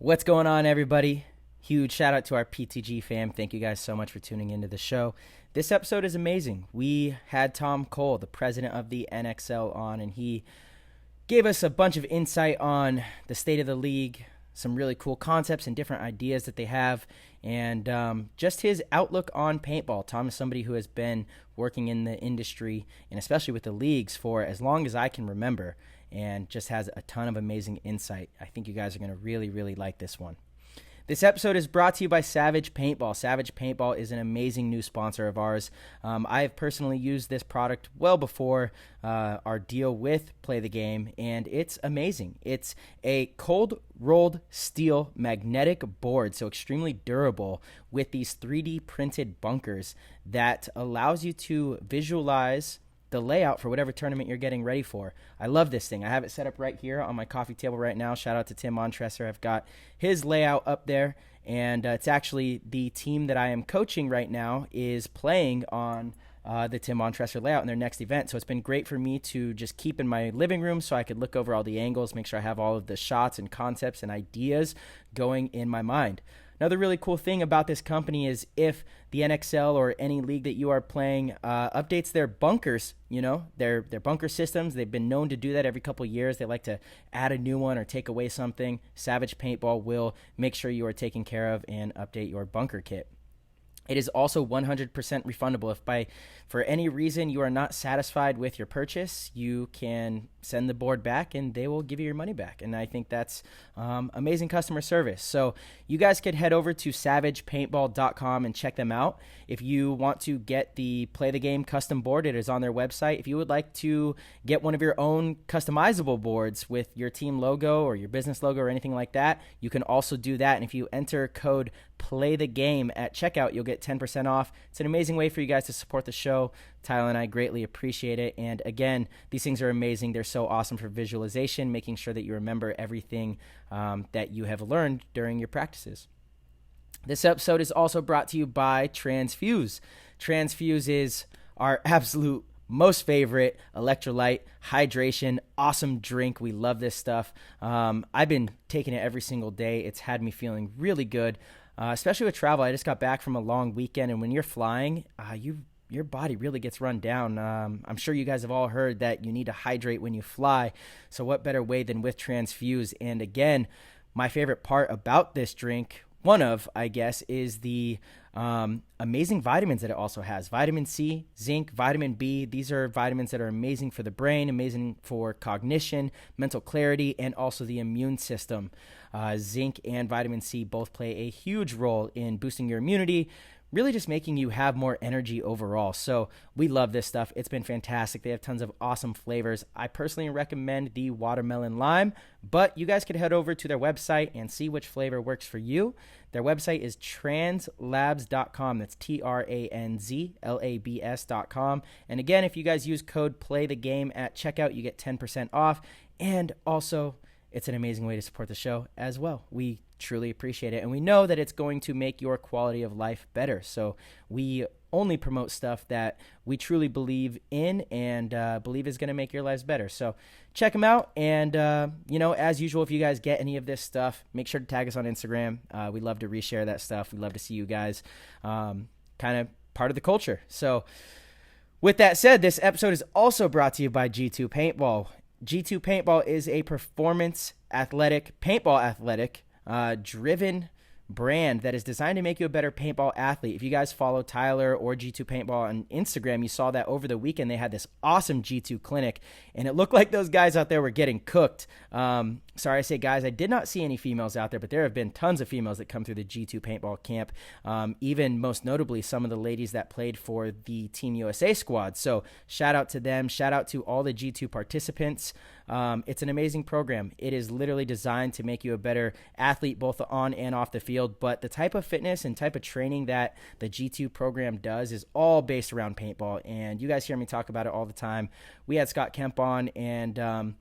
What's going on, everybody? Huge shout out to our PTG fam. Thank you guys so much for tuning into the show. This episode is amazing. We had Tom Cole, the president of the NXL, on, and he gave us a bunch of insight on the state of the league, some really cool concepts and different ideas that they have, and just his outlook on paintball. Tom is somebody who has been working in the industry, and especially with the leagues, for as long as I can remember, and just has a ton of amazing insight. I think you guys are going to really, really like this one. This episode is brought to you by Savage Paintball. Savage Paintball is an amazing new sponsor of ours. I have personally used this product well before our deal with Play the Game, and it's amazing. It's a cold-rolled steel magnetic board, so extremely durable, with these 3D printed bunkers that allows you to visualize the layout for whatever tournament you're getting ready for. I love this thing. I have it set up right here on my coffee table right now. Shout out to Tim Montresor. I've got his layout up there, and it's actually the team that I am coaching right now is playing on the Tim Montresor layout in their next event. So it's been great for me to just keep in my living room so I could look over all the angles, make sure I have all of the shots and concepts and ideas going in my mind. Another really cool thing about this company is if the NXL or any league that you are playing updates their bunkers, their bunker systems, they've been known to do that every couple of years. They like to add a new one or take away something. Savage Paintball will make sure you are taken care of and update your bunker kit. It is also 100% refundable. If for any reason you are not satisfied with your purchase, you can send the board back and they will give you your money back. And I think that's amazing customer service. So you guys could head over to savagepaintball.com and check them out. If you want to get the Play the Game custom board, it is on their website. If you would like to get one of your own customizable boards with your team logo or your business logo or anything like that, you can also do that. And if you enter code Play the Game at checkout, you'll get 10% off. It's an amazing way for you guys to support the show. Tyler and I greatly appreciate it. And again, these things are amazing. They're so awesome for visualization, making sure that you remember everything that you have learned during your practices. This episode is also brought to you by Transfuse. Transfuse is our absolute most favorite electrolyte hydration, awesome drink. We love this stuff. I've been taking it every single day. It's had me feeling really good. Especially with travel. I just got back from a long weekend, and when you're flying, your body really gets run down. I'm sure you guys have all heard that you need to hydrate when you fly, so what better way than with Transfuse? And again, my favorite part about this drink, one of, I guess, is the amazing vitamins that it also has. Vitamin C, zinc, vitamin B. These are vitamins that are amazing for the brain, amazing for cognition, mental clarity, and also the immune system. Zinc and vitamin C both play a huge role in boosting your immunity, really just making you have more energy overall. So we love this stuff. It's been fantastic. They have tons of awesome flavors. I personally recommend the watermelon lime, but you guys could head over to their website and see which flavor works for you. Their website is translabs.com. That's TRANZLABS.com. And again, if you guys use code PLAYTHEGAME at checkout, you get 10% off. And also, it's an amazing way to support the show as well. We truly appreciate it. And we know that it's going to make your quality of life better. So we only promote stuff that we truly believe in and believe is going to make your lives better. So check them out. And, as usual, if you guys get any of this stuff, make sure to tag us on Instagram. We love to reshare that stuff. We love to see you guys kind of part of the culture. So with that said, this episode is also brought to you by G2 Paintball. G2 Paintball is a performance paintball driven brand that is designed to make you a better paintball athlete. If you guys follow Tyler or G2 Paintball on Instagram, you saw that over the weekend they had this awesome G2 clinic, and it looked like those guys out there were getting cooked. Sorry, I say guys, I did not see any females out there, but there have been tons of females that come through the G2 Paintball camp, even most notably some of the ladies that played for the Team USA squad. So shout out to them. Shout out to all the G2 participants. It's an amazing program. It is literally designed to make you a better athlete both on and off the field, but the type of fitness and type of training that the G2 program does is all based around paintball, and you guys hear me talk about it all the time. We had Scott Kemp on, and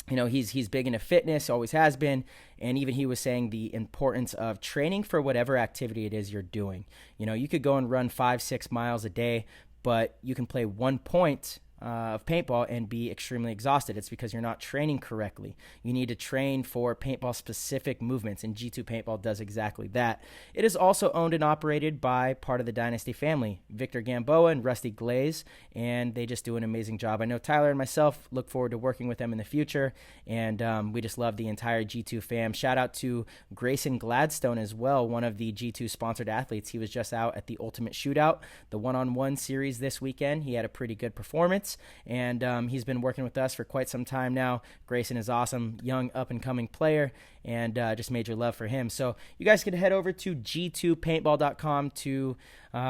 he's big into fitness, always has been, and even he was saying the importance of training for whatever activity it is you're doing. You could go and run 5-6 miles a day, but you can play 1 point of paintball and be extremely exhausted. It's because you're not training correctly. You need to train for paintball specific movements, and G2 Paintball does exactly that. It is also owned and operated by part of the Dynasty family, Victor Gamboa and Rusty Glaze, and they just do an amazing job. I know Tyler and myself look forward to working with them in the future, and we just love the entire G2 fam. Shout out to Grayson Gladstone as well, one of the G2 sponsored athletes. He was just out at the Ultimate Shootout, the one-on-one series this weekend. He had a pretty good performance, and he's been working with us for quite some time now. Grayson is awesome, young up-and-coming player, and just major love for him. So you guys can head over to g2paintball.com to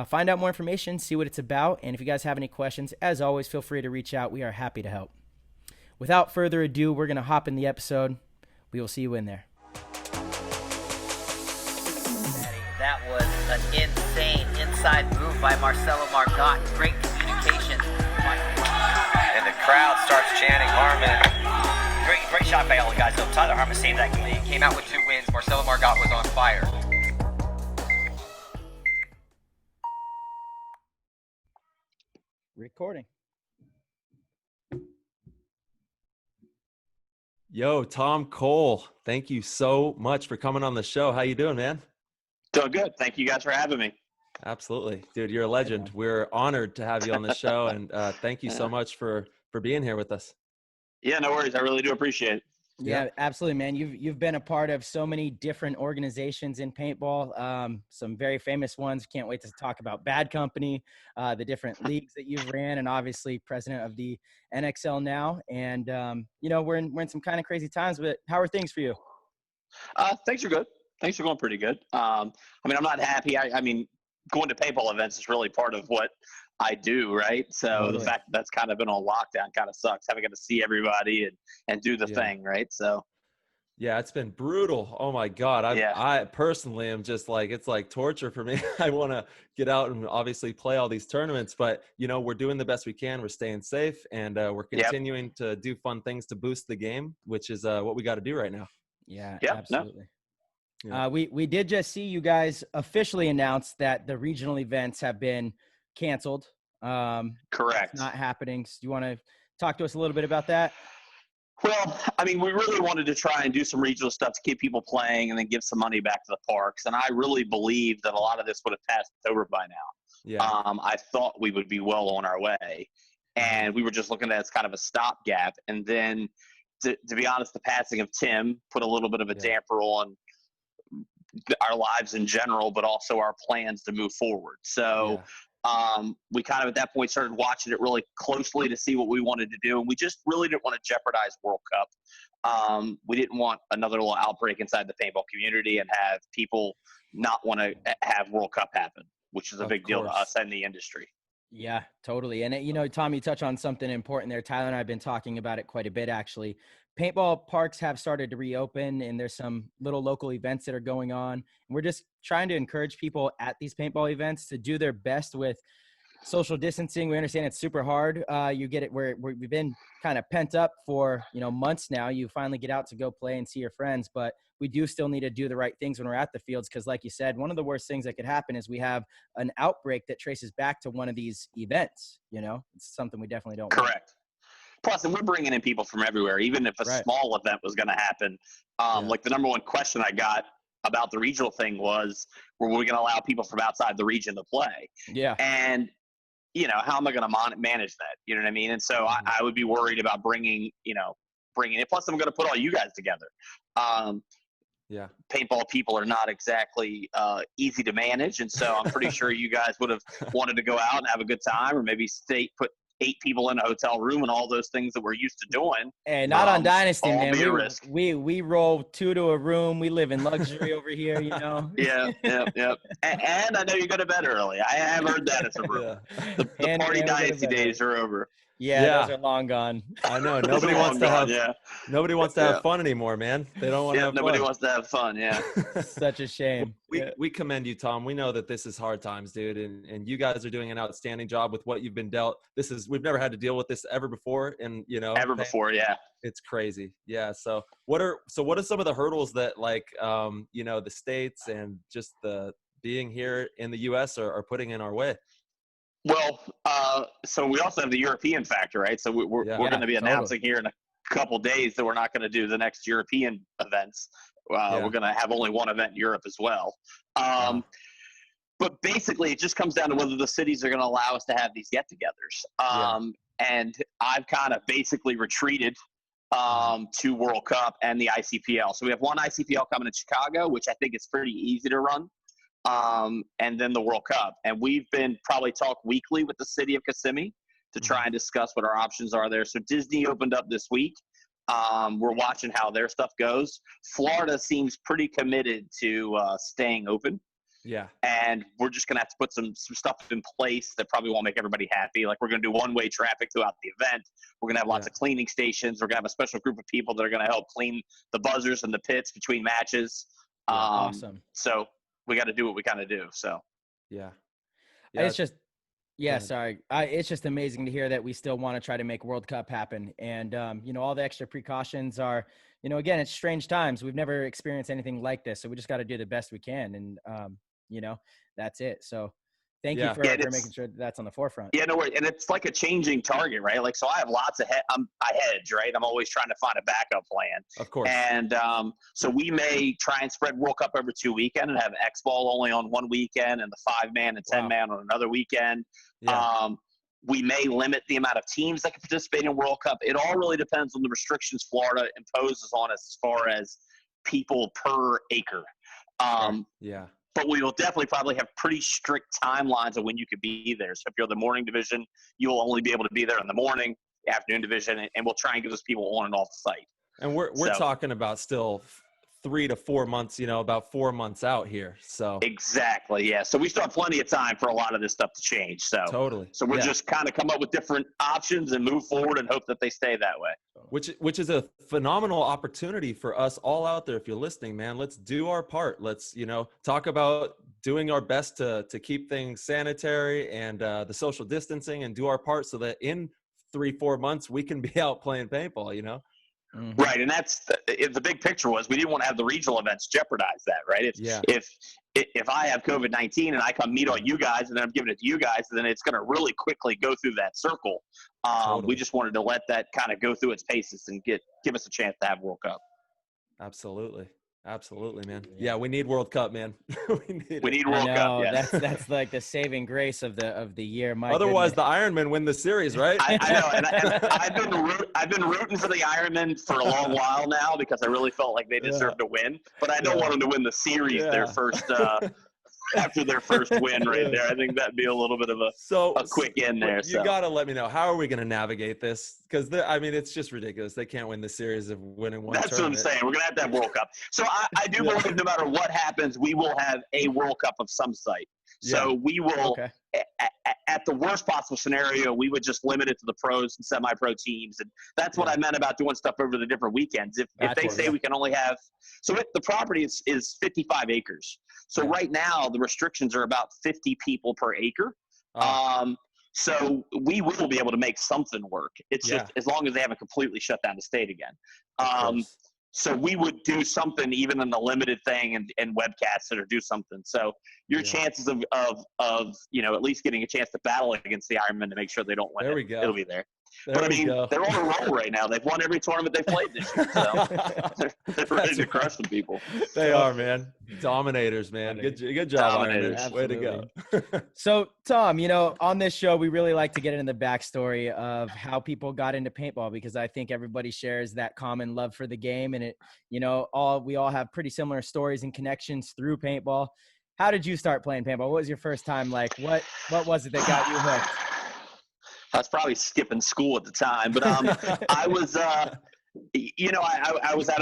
find out more information, see what it's about, and if you guys have any questions, as always, feel free to reach out. We are happy to help. Without further ado, we're going to hop in the episode. We will see you in there. That was an insane inside move by Marcelo Margot. Great communication. And the crowd starts chanting Harmon. Great shot by all the guys. So Tyler Harmon saved that game. He came out with 2 wins. Marcelo Margot was on fire. Recording. Yo, Tom Cole, thank you so much for coming on the show. How you doing, man? Doing good. Thank you guys for having me. Absolutely. Dude, you're a legend. We're honored to have you on the show, and thank you so much for being here with us. Yeah, no worries. I really do appreciate it. Yeah, absolutely, man. You've been a part of so many different organizations in paintball, some very famous ones. Can't wait to talk about Bad Company, the different leagues that you've ran, and obviously president of the NXL now. And we're in some kind of crazy times, but how are things for you? Things are good. Things are going pretty good. I'm not happy. I mean, going to paintball events is really part of what I do, right? So Totally. The fact that that's kind of been on lockdown kind of sucks. Having to see everybody and do the thing, right? So yeah, it's been brutal. Oh my God. I personally am just like, it's like torture for me. I want to get out and obviously play all these tournaments, but we're doing the best we can. We're staying safe, and we're continuing to do fun things to boost the game, which is what we got to do right now. Yeah, Yep, absolutely. No. Yeah. We did just see you guys officially announce that the regional events have been canceled. Correct. It's not happening. So do you want to talk to us a little bit about that? Well, I mean, we really wanted to try and do some regional stuff to keep people playing and then give some money back to the parks. And I really believe that a lot of this would have passed over by now. Yeah. I thought we would be well on our way. And we were just looking at it as kind of a stopgap. And then, to be honest, the passing of Tim put a little bit of a damper on our lives in general, but also our plans to move forward. So we kind of at that point started watching it really closely to see what we wanted to do. And we just really didn't want to jeopardize World Cup. We didn't want another little outbreak inside the paintball community and have people not want to have World Cup happen, which is a big deal to us and the industry. Yeah, totally. And, Tom, you touch on something important there. Tyler and I have been talking about it quite a bit, actually. Paintball parks have started to reopen, and there's some little local events that are going on. And we're just trying to encourage people at these paintball events to do their best with social distancing. We understand it's super hard. You get it where we've been kind of pent up for, months now. You finally get out to go play and see your friends, but we do still need to do the right things when we're at the fields. Cause like you said, one of the worst things that could happen is we have an outbreak that traces back to one of these events. It's something we definitely don't want. Correct. Plus, and we're bringing in people from everywhere, even if a small event was going to happen. Like the number one question I got about the regional thing was, were we going to allow people from outside the region to play? Yeah. And, how am I going to manage that? You know what I mean? And so I would be worried about bringing it. Plus, I'm going to put all you guys together. Paintball people are not exactly easy to manage. And so I'm pretty sure you guys would have wanted to go out and have a good time, or maybe put 8 people in a hotel room and all those things that we're used to doing. And not on Dynasty, man. Risk. We roll 2 to a room. We live in luxury over here, Yeah. And I know you go to bed early. I have heard that as a rumor. The party Dynasty days are over. Yeah, those are long gone. I know. Nobody wants to have fun anymore, man. They don't want to have fun. Nobody wants to have fun, yeah. Such a shame. We commend you, Tom. We know that this is hard times, dude, and you guys are doing an outstanding job with what you've been dealt. We've never had to deal with this ever before, and before, yeah. It's crazy. Yeah. So what are some of the hurdles that the states and just the being here in the US are putting in our way? Well, so we also have the European factor, right? So we're going to be announcing here in a couple days that we're not going to do the next European events. We're going to have only one event in Europe as well. But basically, it just comes down to whether the cities are going to allow us to have these get-togethers. And I've kind of basically retreated to World Cup and the ICPL. So we have one ICPL coming in Chicago, which I think is pretty easy to run. And then the World Cup. And we've been probably talk weekly with the city of Kissimmee to try and discuss what our options are there. So Disney opened up this week. We're watching how their stuff goes. Florida seems pretty committed to staying open. Yeah. And we're just going to have to put some stuff in place that probably won't make everybody happy. Like, we're going to do one-way traffic throughout the event. We're going to have lots of cleaning stations. We're going to have a special group of people that are going to help clean the buzzers and the pits between matches. Awesome. So we got to do what we kind of do. So, it's just, it's just amazing to hear that we still want to try to make World Cup happen. And, all the extra precautions are, again, it's strange times. We've never experienced anything like this. So we just got to do the best we can. And, that's it. So thank you for making sure that's on the forefront. Yeah, no worries. And it's like a changing target, right? Like, so I have lots of I hedge, right? I'm always trying to find a backup plan. Of course. And so we may try and spread World Cup over 2 weekends and have X Ball only on one weekend and the 5-man and 10-man on another weekend. Yeah. We may limit the amount of teams that can participate in World Cup. It all really depends on the restrictions Florida imposes on us as far as people per acre. But we will definitely probably have pretty strict timelines of when you could be there. So if you're the morning division, you'll only be able to be there in the morning, afternoon division, and we'll try and give those people on and off the site. And we're talking about still 3 to 4 months, about 4 months out here. So exactly, yeah. So we still have plenty of time for a lot of this stuff to change. So totally. So we're just kind of come up with different options and move forward and hope that they stay that way. Which is a phenomenal opportunity for us all out there. If you're listening, man, let's do our part. Let's talk about doing our best to keep things sanitary and the social distancing, and do our part so that in 3-4 months we can be out playing paintball. Mm-hmm. Right, and that's the big picture was we didn't want to have the regional events jeopardize that, right? If I have COVID-19 and I come meet all you guys and then I'm giving it to you guys, then it's going to really quickly go through that circle. Totally. We just wanted to let that kind of go through its paces and give us a chance to have World Cup. Absolutely, man. Yeah, we need World Cup, man. we need World Cup. Yeah. That's like the saving grace of the year. Otherwise, the Ironmen win the series, right? I know, and I've been rooting for the Ironmen for a long while now because I really felt like they deserved to win. But I don't want them to win the series their first after their first win right there. I think that'd be a little bit of a quick end there. You got to let me know, how are we going to navigate this? Because it's just ridiculous. They can't win the series of winning one tournament. That's what I'm saying. We're going to have World Cup. So I do believe no matter what happens, we will have a World Cup of some site. So we will, at the worst possible scenario, we would just limit it to the pros and semi-pro teams. And that's what I meant about doing stuff over the different weekends. If they say we can only have – so the property is 55 acres. So right now the restrictions are about 50 people per acre. So we will be able to make something work. It's just as long as they haven't completely shut down the state again. So we would do something even in the limited thing and webcast it or do something. So your chances of at least getting a chance to battle against the Ironmen to make sure they don't win it'll be there. But they're on a roll right now. They've won every tournament they've played this year. So they're ready to crush some people. They are, man. Dominators, man. Good job, Ironmen. Way to go. So, Tom, on this show, we really like to get into the backstory of how people got into paintball, because I think everybody shares that common love for the game, and we all have pretty similar stories and connections through paintball. How did you start playing paintball? What was your first time like? What was it that got you hooked? I was probably skipping school at the time, but I was, I was at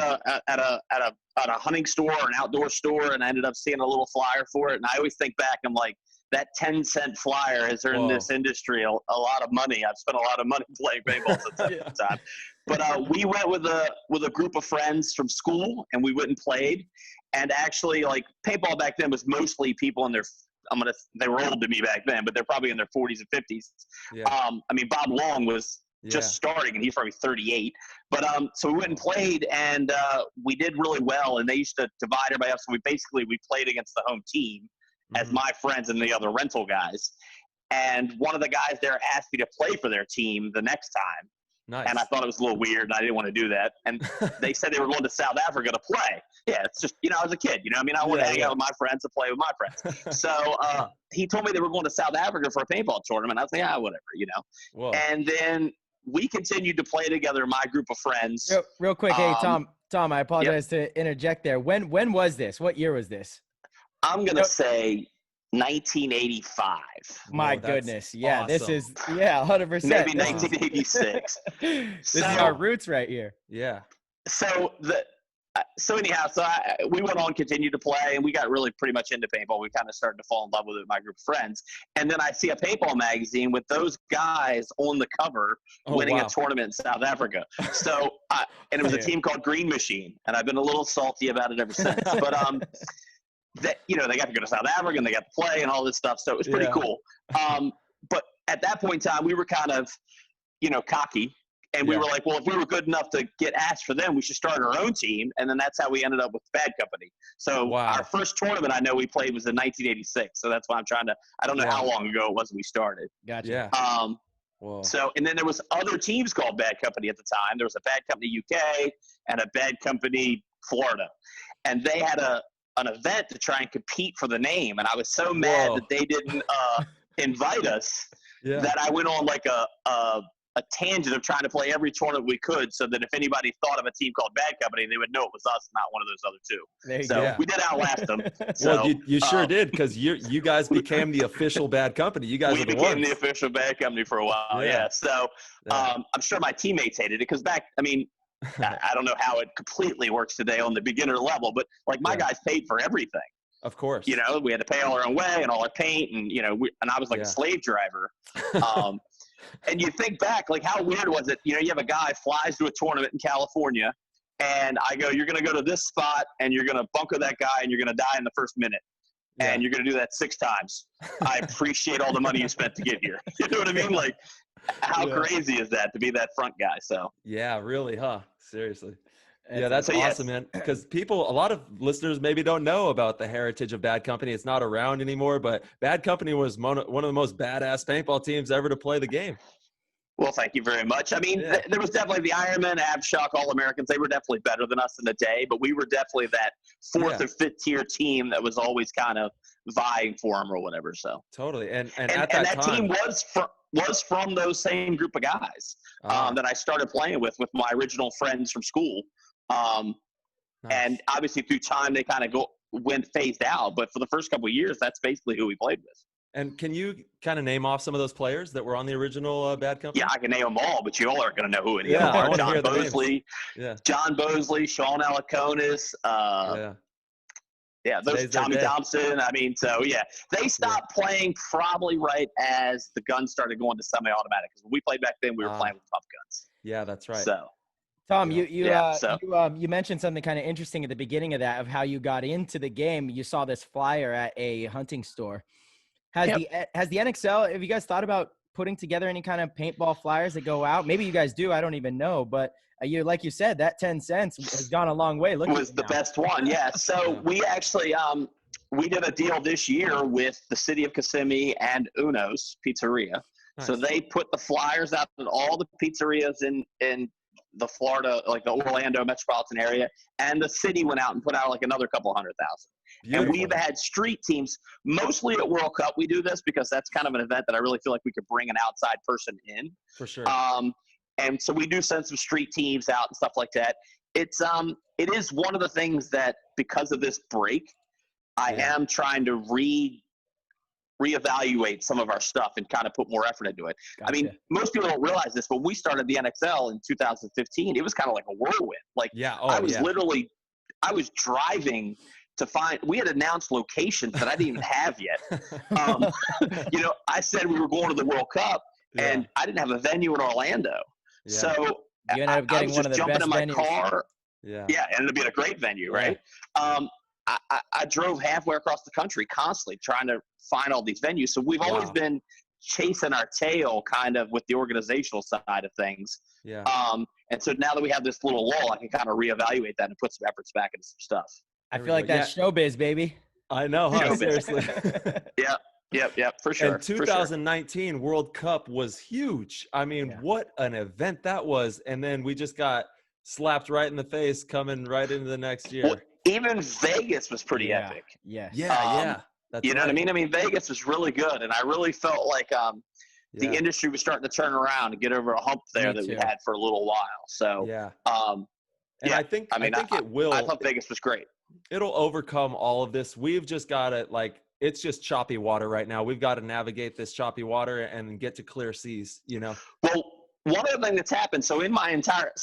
a hunting store or an outdoor store, and I ended up seeing a little flyer for it. And I always think back, I'm like, that 10-cent flyer has earned this industry a lot of money. I've spent a lot of money playing paintball since that time. But we went with a group of friends from school, and we went and played. And actually, like, paintball back then was mostly people in their they were old to me back then, but they're probably in their 40s and 50s. Yeah. Bob Long was just starting, and he's probably 38. But so we went and played, and we did really well. And they used to divide everybody up. So we played against the home team as my friends and the other rental guys. and one of the guys there asked me to play for their team the next time. Nice. And I thought it was a little weird, and I didn't want to do that. And they said they were going to South Africa to play. Yeah, it's just, I was a kid. I mean, I wanted to hang out with my friends and play with my friends. So he told me they were going to South Africa for a paintball tournament. I was like, whatever, Whoa. And then we continued to play together, my group of friends. Real quick, hey, Tom, I apologize to interject there. When was this? What year was this? I'm going to say 1985. My goodness. Yeah, awesome. This is 100%. Maybe 1986. This is our roots right here. Yeah. So anyhow, we went on, continued to play, and we got really pretty much into paintball. We kind of started to fall in love with it with my group of friends. And then I see a paintball magazine with those guys on the cover winning a tournament in South Africa. So, and it was a team called Green Machine, and I've been a little salty about it ever since. But they got to go to South Africa and they got to play and all this stuff. So it was pretty cool. But at that point in time, we were kind of, cocky. And we were like, well, if we were good enough to get asked for them, we should start our own team. And then that's how we ended up with Bad Company. So our first tournament I know we played was in 1986. So that's why I don't know how long ago it was we started. Gotcha. Whoa. So, and then there was other teams called Bad Company at the time. There was a Bad Company UK and a Bad Company Florida. And they had an event to try and compete for the name. And I was so mad that they didn't invite us that I went on like a tangent of trying to play every tournament we could so that if anybody thought of a team called Bad Company, they would know it was us, not one of those other two. We did outlast them. So, well, you sure did, because you guys became the official Bad Company. You guys became the official Bad Company for a while. So I'm sure my teammates hated it because I don't know how it completely works today on the beginner level, but like my guys paid for everything. Of course. We had to pay all our own way and all our paint, and and I was like a slave driver. And you think back, like how weird was it? You have a guy flies to a tournament in California, and I go, you're going to go to this spot, and you're going to bunker that guy, and you're going to die in the first minute. And you're going to do that 6 times. I appreciate all the money you spent to get here. You know what I mean? Like, how crazy is that to be that front guy? So yeah, really, huh? Seriously. Yeah, that's awesome, man. Because a lot of listeners maybe don't know about the heritage of Bad Company. It's not around anymore, but Bad Company was one of the most badass paintball teams ever to play the game. Well, thank you very much. I mean, there was definitely the Ironman, Abshock, All-Americans. They were definitely better than us in the day, but we were definitely that 4th or 5th tier team that was always kind of vying for them or whatever. So totally, and at that time, team was from those same group of guys that I started playing with my original friends from school. Nice. And obviously through time they kind of went phased out, but for the first couple of years, that's basically who we played with. And can you kind of name off some of those players that were on the original Bad Company? Yeah, I can name them all, but you all aren't going to know who any of them are. John Bosley, Sean Alaconis, those Tommy Thompson. I mean, so they stopped playing probably right as the guns started going to semi-automatic. Because when we played back then, we were playing with pump guns. Yeah, that's right. So. Tom, you mentioned something kind of interesting at the beginning of that, of how you got into the game. You saw this flyer at a hunting store. Has the NXL, have you guys thought about putting together any kind of paintball flyers that go out? Maybe you guys do. I don't even know. But like you said, that 10 cents has gone a long way. Look, was the best one. Yeah. So we actually we did a deal this year with the city of Kissimmee and Uno's Pizzeria. Nice. So they put the flyers out at all the pizzerias in the Florida, like the Orlando metropolitan area, and the city went out and put out like another couple 100,000. Beautiful. And we've had street teams, mostly at World Cup. We do this because that's kind of an event that I really feel like we could bring an outside person in. For sure. And so we do send some street teams out and stuff like that. It is one of the things that, because of this break, I am trying to reevaluate some of our stuff and kind of put more effort into it. Gotcha. I mean, most people don't realize this, but we started the NXL in 2015. It was kind of like a whirlwind. Like I was driving to find, we had announced locations that I didn't even have yet. I said we were going to the World Cup and I didn't have a venue in Orlando. Yeah. So you ended up getting one of the best in my venues. Car. Yeah. It ended up being a great venue, right? I drove halfway across the country constantly trying to find all these venues. So we've always been chasing our tail kind of with the organizational side of things. Yeah. And so now that we have this little lull, I can kind of reevaluate that and put some efforts back into some stuff. I feel like that's showbiz, baby. I know, huh? Seriously. Yeah. Yep, for sure. And 2019 World Cup was huge. I mean, what an event that was. And then we just got slapped right in the face coming right into the next year. Well, even Vegas was pretty epic. Yes. Yeah. That's you know right. what I mean? I mean, Vegas was really good. And I really felt like the industry was starting to turn around and get over a hump there that we had for a little while. So, I think it will. I thought Vegas was great. It'll overcome all of this. We've just got to, like, it's just choppy water right now. We've got to navigate this choppy water and get to clear seas, you know? Well, one other thing that's happened, so in my entire,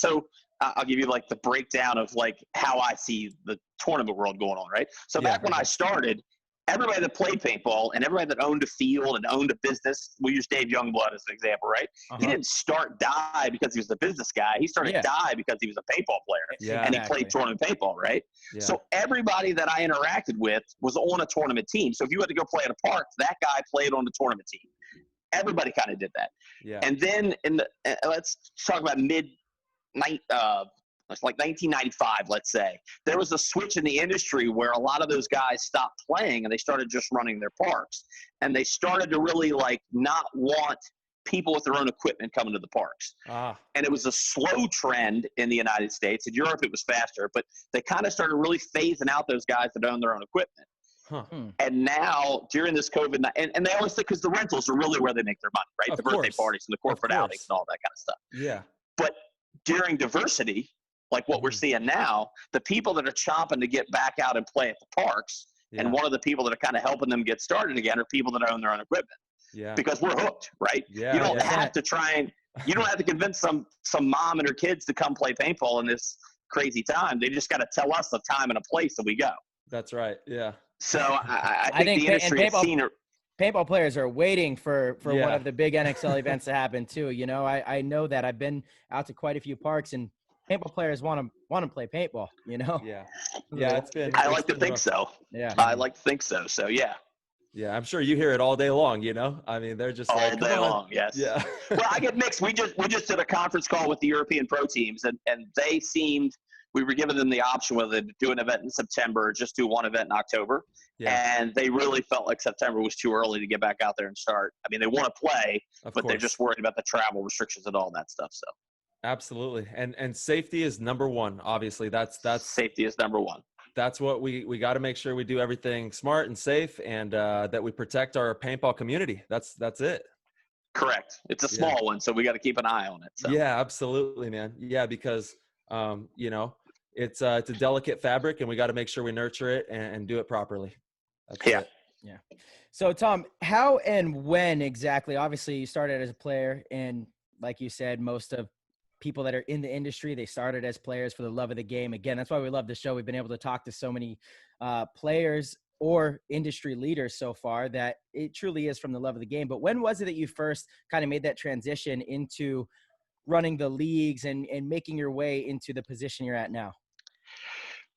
I'll give you like the breakdown of like how I see the tournament world going on, right? So back when I started, everybody that played paintball and everybody that owned a field and owned a business, we'll use Dave Youngblood as an example, right? He didn't start die because he was a business guy. He started die because he was a paintball player and he played tournament paintball, right? Yeah. So everybody that I interacted with was on a tournament team. So if you had to go play at a park, that guy played on the tournament team. Everybody kind of did that. Yeah. And then let's talk about it's like 1995, let's say. There was a switch in the industry where a lot of those guys stopped playing and they started just running their parks. And they started to really like not want people with their own equipment coming to the parks. And it was a slow trend in the United States. In Europe, it was faster, but they kind of started really phasing out those guys that own their own equipment. And now during this COVID, and they always think because the rentals are really where they make their money, right? The birthday parties and the corporate outings and all that kind of stuff. Yeah. But during diversity, like what we're seeing now, the people that are chomping to get back out and play at the parks, and one of the people that are kind of helping them get started again are people that own their own equipment. Yeah. Because we're hooked, right? Yeah. You don't have to you don't have to convince some mom and her kids to come play paintball in this crazy time. They just got to tell us the time and a place that we go. That's right. Yeah. So I think the industry has seen it. Paintball players are waiting for one of the big NXL events to happen too. You know, I know that. I've been out to quite a few parks and paintball players want to play paintball, you know? Yeah. It's been. I like to think so. Yeah. I like to think so. So yeah. Yeah, I'm sure you hear it all day long, you know? I mean, they're just all day long, yes. Yeah. Well, I get mixed. We just did a conference call with the European pro teams and they seemed, we were giving them the option whether to do an event in September or just do one event in October. Yeah. And they really felt like September was too early to get back out there and start. I mean, they want to play, but they're just worried about the travel restrictions and all that stuff. So. Absolutely. And safety is number one. Obviously that's safety is number one. That's what we got to make sure we do everything smart and safe and that we protect our paintball community. That's it. Correct. It's a small one. So we got to keep an eye on it. So. Yeah, absolutely, man. Yeah. Because, you know, it's a delicate fabric and we got to make sure we nurture it and do it properly. That's it. Yeah. So Tom, how and when exactly, obviously you started as a player and like you said, most of people that are in the industry, they started as players for the love of the game. Again, that's why we love the show. We've been able to talk to so many players or industry leaders so far that it truly is from the love of the game. But when was it that you first kind of made that transition into running the leagues and making your way into the position you're at now?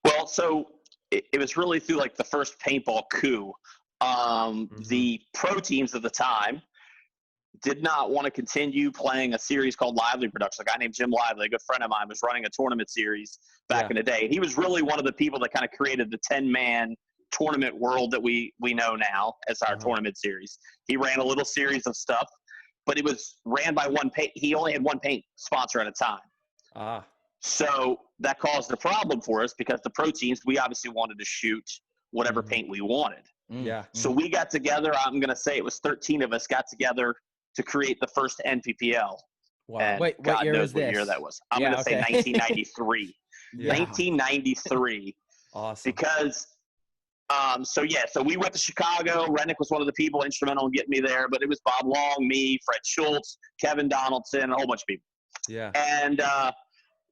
Well, so it was really through like the first paintball coup. The pro teams at the time did not want to continue playing a series called Lively Productions. A guy named Jim Lively, a good friend of mine, was running a tournament series back in the day. He was really one of the people that kind of created the 10-man tournament world that we know now as our tournament series. He ran a little series of stuff, but it was ran by one paint. He only had one paint sponsor at a time. So that caused a problem for us because the pro teams, we obviously wanted to shoot whatever paint we wanted. Yeah. So we got together. I'm going to say it was 13 of us got together to create the first NPPL. Wow. And Wait, God what year knows was this? what year that was. I'm going to say 1993. 1993. Awesome. Because, so we went to Chicago. Rennick was one of the people instrumental in getting me there, but it was Bob Long, me, Fred Schultz, Kevin Donaldson, a whole bunch of people. Yeah. And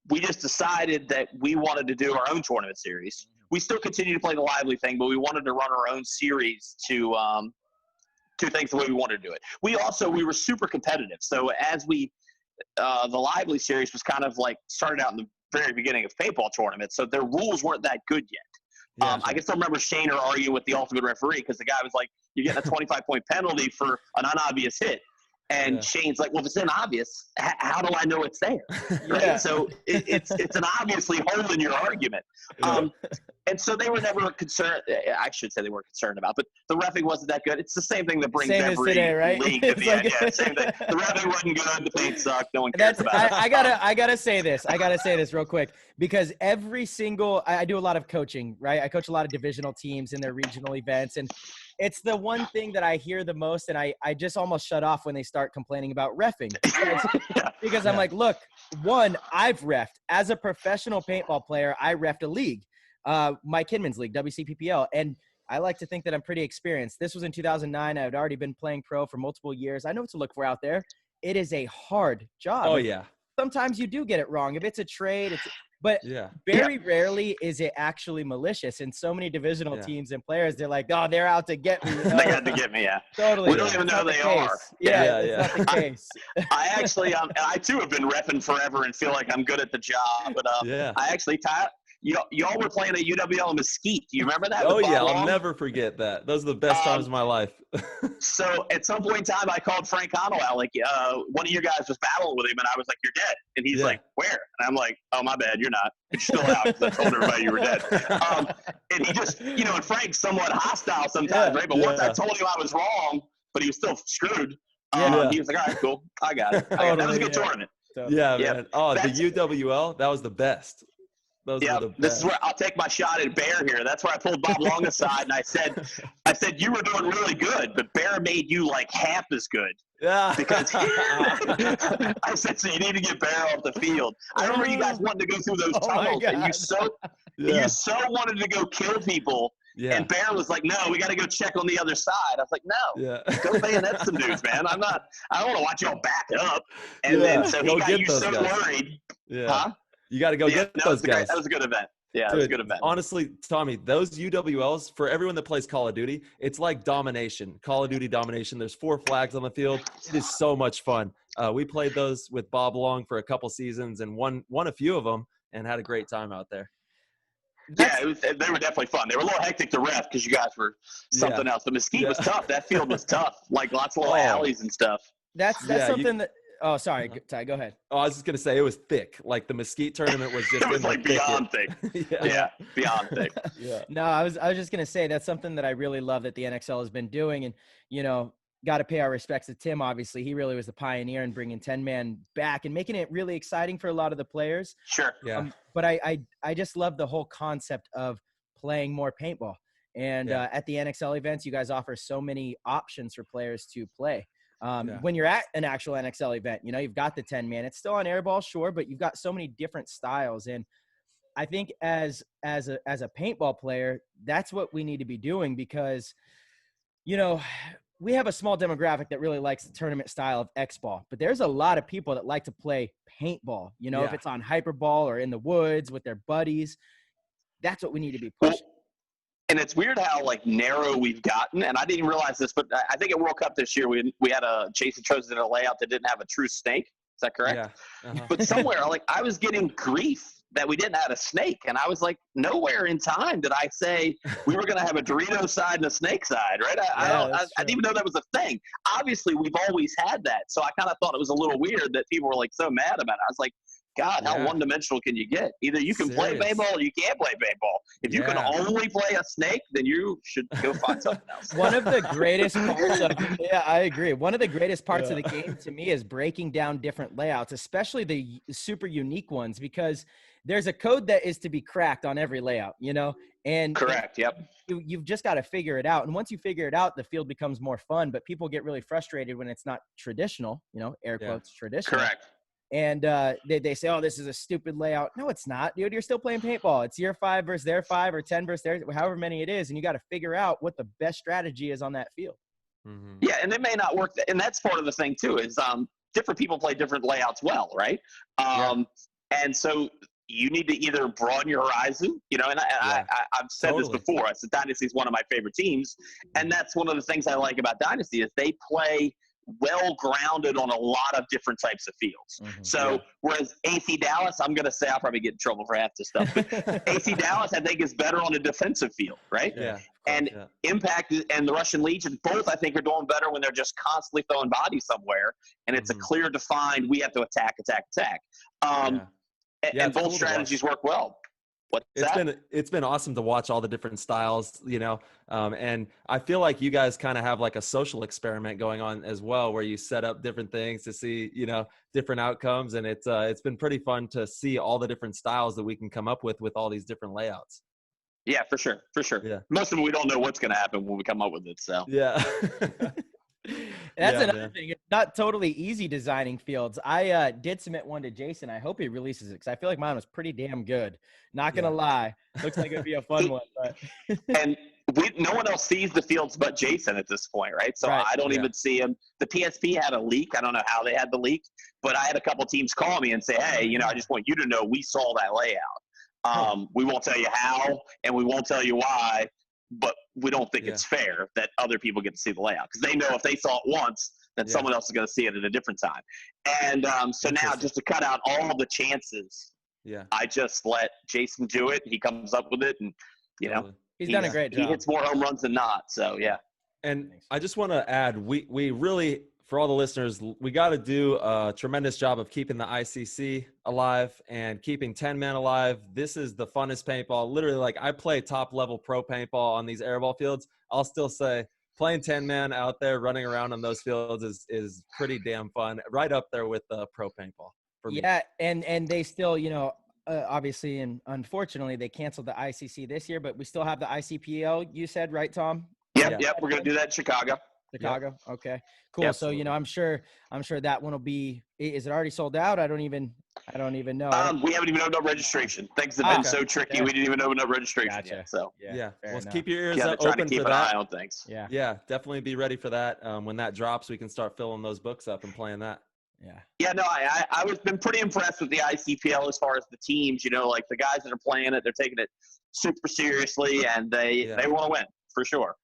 we just decided that we wanted to do our own tournament series. We still continue to play the Lively thing, but we wanted to run our own series to things the way we wanted to do it. We were super competitive. So as the Lively series was kind of like started out in the very beginning of paintball tournaments, so their rules weren't that good yet. I can still remember Shaner arguing with the ultimate referee because the guy was like, "You're getting a 25-point penalty for an unobvious hit," and Shane's like, "Well, if it's unobvious, how do I know it's there?" Right? So it's an obviously hole in your argument. And so they were never concerned. I should say they weren't concerned about, but the reffing wasn't that good. It's the same thing that brings Same as every today, right? league to It's the like- end. Yeah, same thing. The reffing wasn't good. The paint sucked. No one cares about it. I gotta say this. I gotta say this real quick because every single I do a lot of coaching, right? I coach a lot of divisional teams in their regional events, and it's the one thing that I hear the most, and I just almost shut off when they start complaining about reffing because I'm like, look, one, I've reffed as a professional paintball player. I reffed a league, Mike Kidman's league, WCPPL, and I like to think that I'm pretty experienced. This was in 2009. I had already been playing pro for multiple years. I know what to look for out there. It is a hard job. Oh yeah. Sometimes you do get it wrong. If it's a trade, but very rarely is it actually malicious. And so many divisional teams and players, they're like, oh, they're out to get me. They had to get me, yeah. Totally. We don't even know they are. It's not the case. I actually, and I too have been reffing forever and feel like I'm good at the job. But I actually, y'all were playing at UWL in Mesquite. Do you remember that? Oh yeah, I'll never forget that. Those are the best times of my life. So at some point in time, I called Frank Cano out. Like, one of you guys was battling with him, and I was like, "You're dead." And he's like, "Where?" And I'm like, "Oh, my bad, you're not. But you're still out." Because I told everybody you were dead. And he just, and Frank's somewhat hostile sometimes, right? But once I told him I was wrong, but he was still screwed. He was like, "All right, cool, I got it." That was a good tournament. Yeah, man. Oh, the UWL, that was the best. This is where I'll take my shot at Bear here. That's where I pulled Bob Long aside and I said, you were doing really good, but Bear made you like half as good. Yeah. Because I said, so you need to get Bear off the field. I remember you guys wanted to go through those tunnels, and you so wanted to go kill people. Yeah. And Bear was like, no, we got to go check on the other side. I was like, no, go bayonet some dudes, man. I don't want to watch y'all back up. And then so he got you so worried. Yeah. Huh? You got to go get those guys. That was a good event. Yeah, it was a good event. Honestly, Tommy, those UWLs, for everyone that plays Call of Duty, it's like domination. Call of Duty domination. There's 4 flags on the field. It is so much fun. We played those with Bob Long for a couple seasons and won a few of them and had a great time out there. They were definitely fun. They were a little hectic to ref because you guys were something else. But Mesquite was tough. That field was tough. Like lots of little alleys and stuff. That's something that. Oh, sorry, Ty, go ahead. Oh, I was just gonna say it was thick. Like the Mesquite tournament was just it was like beyond thick. Beyond thick. Yeah. No, I was just gonna say that's something that I really love that the NXL has been doing, and got to pay our respects to Tim. Obviously, he really was the pioneer in bringing 10-man back and making it really exciting for a lot of the players. Sure. Yeah. But I just love the whole concept of playing more paintball, and at the NXL events, you guys offer so many options for players to play. When you're at an actual NXL event, you've got the 10-man. It's still on airball, sure, but you've got so many different styles. And I think as a paintball player, that's what we need to be doing because, we have a small demographic that really likes the tournament style of X-ball, but there's a lot of people that like to play paintball. If it's on hyperball or in the woods with their buddies, that's what we need to be pushing. And it's weird how narrow we've gotten, and I didn't realize this, but I think at World Cup this year we had a Jason chose in a layout that didn't have a true snake. Is that correct? Yeah. Uh-huh. But somewhere I was getting grief that we didn't have a snake, and I was like, nowhere in time did I say we were going to have a Dorito side and a snake side, right? I didn't even know that was a thing. Obviously, we've always had that, so I kind of thought it was a little weird that people were so mad about it. I was like, God, how one-dimensional can you get? Either you can play paintball or you can't play paintball. If you can only play a snake, then you should go find something else. One of the greatest parts of I agree. One of the greatest parts of the game to me is breaking down different layouts, especially the super unique ones, because there's a code that is to be cracked on every layout, And correct. Yep. You've just got to figure it out. And once you figure it out, the field becomes more fun, but people get really frustrated when it's not traditional, air quotes, traditional. Correct. And they say, oh, this is a stupid layout. No, it's not, dude. You're still playing paintball. It's your 5 versus their 5 or 10 versus their, however many it is. And you got to figure out what the best strategy is on that field. Mm-hmm. Yeah, and it may not work. And that's part of the thing, too, is different people play different layouts well, right? And so you need to either broaden your horizon, and I've said this before. I said Dynasty is one of my favorite teams. And that's one of the things I like about Dynasty is they play – well-grounded on a lot of different types of fields. Mm-hmm. So whereas AC Dallas, I'm going to say I'll probably get in trouble for half this stuff, but AC Dallas I think is better on a defensive field, right? Yeah. And Impact and the Russian Legion, both I think are doing better when they're just constantly throwing bodies somewhere, and it's a clear defined, we have to attack. And both strategies work well. It's been awesome to watch all the different styles, and I feel like you guys kind of have like a social experiment going on as well, where you set up different things to see, different outcomes. And it's been pretty fun to see all the different styles that we can come up with all these different layouts. Yeah, for sure. Yeah. Most of them, we don't know what's going to happen when we come up with it. So yeah. That's another thing. It's not totally easy designing fields. I did submit one to Jason. I hope he releases it because I feel like mine was pretty damn good. Not gonna lie, looks like it'd be a fun one. But and no one else sees the fields but Jason at this point, right? So I don't even see him. The PSP had a leak. I don't know how they had the leak, but I had a couple teams call me and say, "Hey, I just want you to know we saw that layout. We won't tell you how, and we won't tell you why." But we don't think it's fair that other people get to see the layout because they know if they saw it once, then someone else is going to see it at a different time. And so now, just to cut out all the chances, I just let Jason do it. He comes up with it, and he's done a great job. He hits more home runs than not. So And I just want to add, we really, for all the listeners, we got to do a tremendous job of keeping the ICC alive and keeping 10-man alive. This is the funnest paintball. Literally, like, I play top-level pro paintball on these airball fields. I'll still say playing 10-man out there, running around on those fields is pretty damn fun. Right up there with the pro paintball for me. Yeah, and they still, obviously and unfortunately, they canceled the ICC this year, but we still have the ICPL, you said, right, Tom? Yep, we're going to do that in Chicago. Yep. Okay, cool. Absolutely. So, I'm sure that one will be, is it already sold out? I don't even know. We haven't even opened up registration. Things have been so tricky. We didn't even open up registration yet. So let's keep your ears open keep for an that. eye on things. Yeah, definitely be ready for that. When that drops, we can start filling those books up and playing that. Yeah, no, I was been pretty impressed with the ICPL as far as the teams, like the guys that are playing it, they're taking it super seriously and they want to win for sure.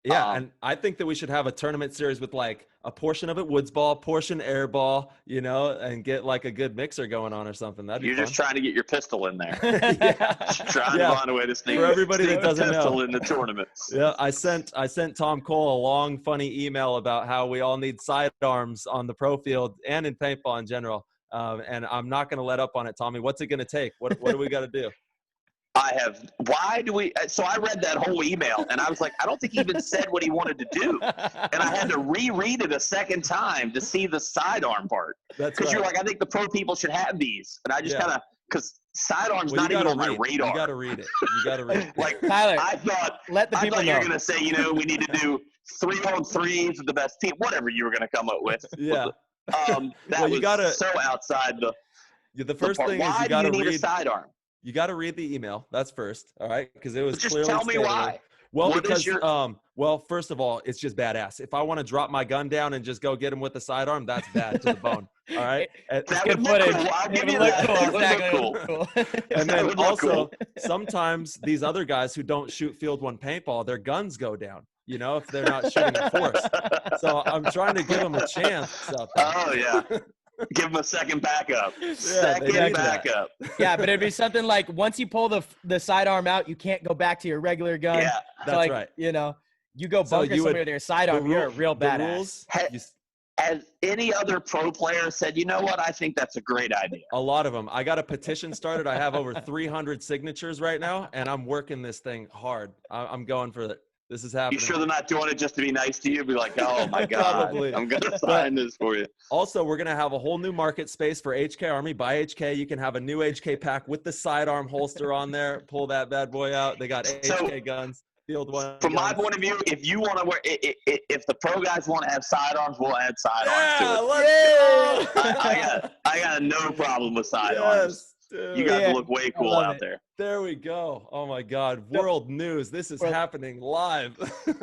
Yeah, and I think that we should have a tournament series with like a portion of it woods ball, portion air ball, and get like a good mixer going on or something. That'd be fun. Just trying to get your pistol in there. Just trying to find a way to sneak for everybody that doesn't pistol know in the tournaments. Yeah, I sent Tom Cole a long, funny email about how we all need sidearms on the pro field and in paintball in general. And I'm not going to let up on it, Tommy. What's it going to take? What do we got to do? So I read that whole email and I was like, I don't think he even said what he wanted to do. And I had to reread it a second time to see the sidearm part. Because you're like, I think the pro people should have these. And I just kind of, because sidearm's not even on my radar. You got to read it. Like, Tyler, I thought you were going to say, we need to do 3-on-3s with the best team, whatever you were going to come up with. Yeah. That was so outside the first thing is you got to read a sidearm. You got to read the email. That's first. All right. Because it was just clearly tell me stated. why. Well, because first of all, it's just badass. If I want to drop my gun down and just go get him with the sidearm, that's bad to the bone. All right. That would look cool. I'll give you that. That would look cool. And then also, sometimes these other guys who don't shoot field one paintball, their guns go down. If they're not shooting at force. So I'm trying to give them a chance. Oh yeah. Give him a second backup. Second backup. Yeah, but it'd be something like once you pull the sidearm out, you can't go back to your regular gun. Yeah, that's right. You go bunker somebody with their sidearm, you're a real badass. Has any other pro player said, you know what, I think that's a great idea? A lot of them. I got a petition started. I have over 300 signatures right now, and I'm working this thing hard. I'm going for it. This is happening. You sure they're not doing it just to be nice to you? Be like, oh my God, Probably. I'm going to sign this for you. Also, we're going to have a whole new market space for HK Army. Buy HK. You can have a new HK pack with the sidearm holster on there. Pull that bad boy out. They got HK guns. Field one. From my point of view, if you want to wear, if the pro guys want to have sidearms, we'll add sidearms to it. Let's go. I got no problem with sidearms. You guys look way cool out there. There we go. Oh my God. World news. This is happening live.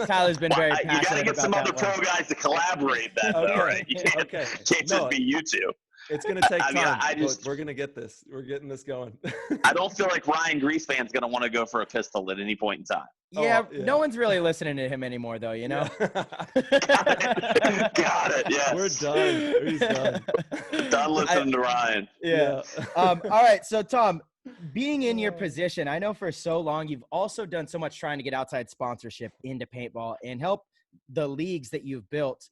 Tyler's been very passionate. You got to get some other pro guys to collaborate that though, right? You can't just be you two. It's going to take time. We're going to get this. We're getting this going. I don't feel like Ryan Greasefan's going to want to go for a pistol at any point in time. Yeah, no one's really listening to him anymore, though, Got it, yes. We're done. He's done. Done listening to Ryan. Yeah. All right, so, Tom, being in your position, I know for so long you've also done so much trying to get outside sponsorship into paintball and help the leagues that you've built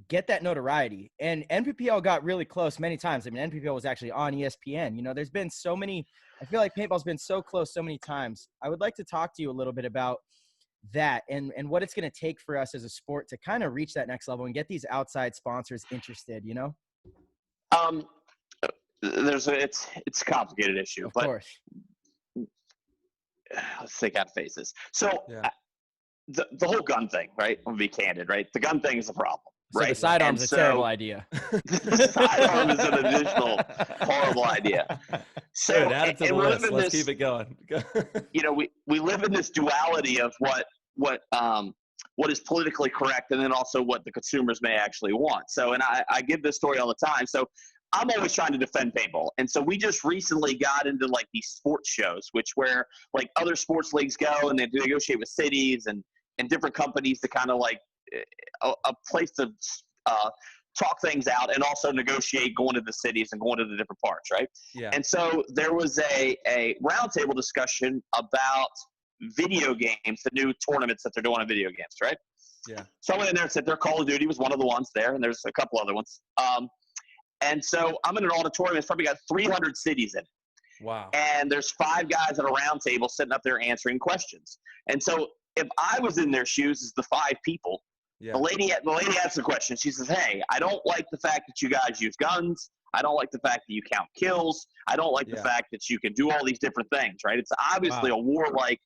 get that notoriety. And NPPL got really close many times. I mean, NPPL was actually on ESPN. You know, there's been so many, I feel like paintball's been so close so many times. I would like to talk to you a little bit about that and what it's going to take for us as a sport to kind of reach that next level and get these outside sponsors interested, you know? It's a complicated issue, Of but course. let's think how to face this. So the whole gun thing, right? I'm gonna be candid, right? The gun thing is a problem, So right? the sidearm's a terrible idea. The sidearm is an additional horrible idea. So Good, add it to the list. Let's keep it going. You know, we live in this duality of what is politically correct and then also what the consumers may actually want. So, and I give this story all the time. So I'm always trying to defend paintball. And so we just recently got into like these sports shows, where like other sports leagues go and they negotiate with cities and different companies to kind of like a place to talk things out and also negotiate going to the cities and going to the different parts, right? Yeah. And so there was a roundtable discussion about video games, the new tournaments that they're doing on video games, right? Yeah. So I went in there and said, Call of Duty was one of the ones there, and there's a couple other ones. And so I'm in an auditorium that's probably got 300 cities in it. Wow. And there's 5 guys at a round table sitting up there answering questions. And so if I was in their shoes as the 5 people, the lady asked the question. She says, hey, I don't like the fact that you guys use guns. I don't like the fact that you count kills. I don't like the fact that you can do all these different things, right? It's obviously a warlike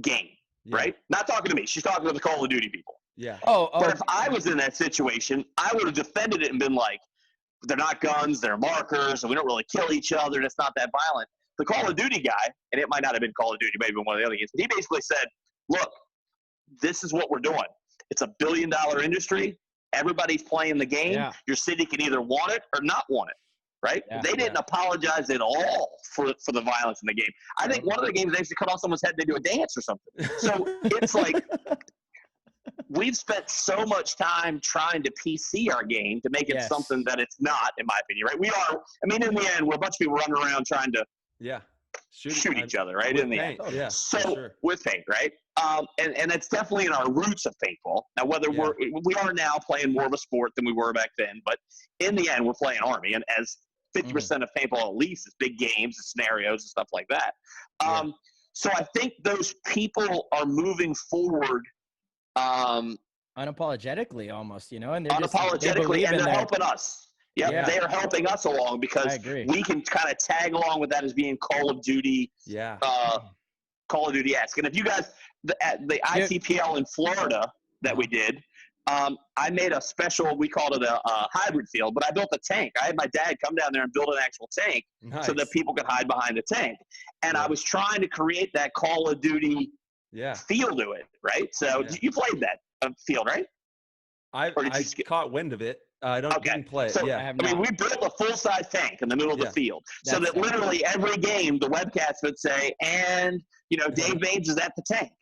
game, right? Not talking to me. She's talking to the Call of Duty people. Yeah. But if I was in that situation, I would have defended it and been like, they're not guns, they're markers, and we don't really kill each other, and it's not that violent. The Call of Duty guy, and it might not have been Call of Duty, maybe one of the other games, but he basically said, look, this is what we're doing. It's $1 billion industry. Everybody's playing the game. Yeah. Your city can either want it or not want it, right? Yeah. They didn't apologize at all for the violence in the game. I think one of the games, they used to cut off someone's head and they do a dance or something. So it's like we've spent so much time trying to PC our game to make it something that it's not, in my opinion, right? We are, I mean, in the end, we're a bunch of people running around trying to shoot each other, right? In the end. Yeah, so with paint, right? And it's definitely in our roots of paintball. Now, whether we are now playing more of a sport than we were back then, but in the end, we're playing Army. And as 50% of paintball at least is big games and scenarios and stuff like that. So I think those people are moving forward unapologetically almost, you know, and they're unapologetically, and they're helping us. Yeah. They are helping us along because we can kind of tag along with that as being Call of Duty. Call of Duty-esque. And if you guys, the ITPL in Florida that we did, I made a special, we called it a hybrid field, but I built a tank. I had my dad come down there and build an actual tank so that people could hide behind the tank. And I was trying to create that Call of Duty feel to it, right? So you played that field, right? I caught wind of it. I didn't play it. So, I mean, we built a full-size tank in the middle of the field, so that literally every game the webcast would say, and Dave Baines is at the tank.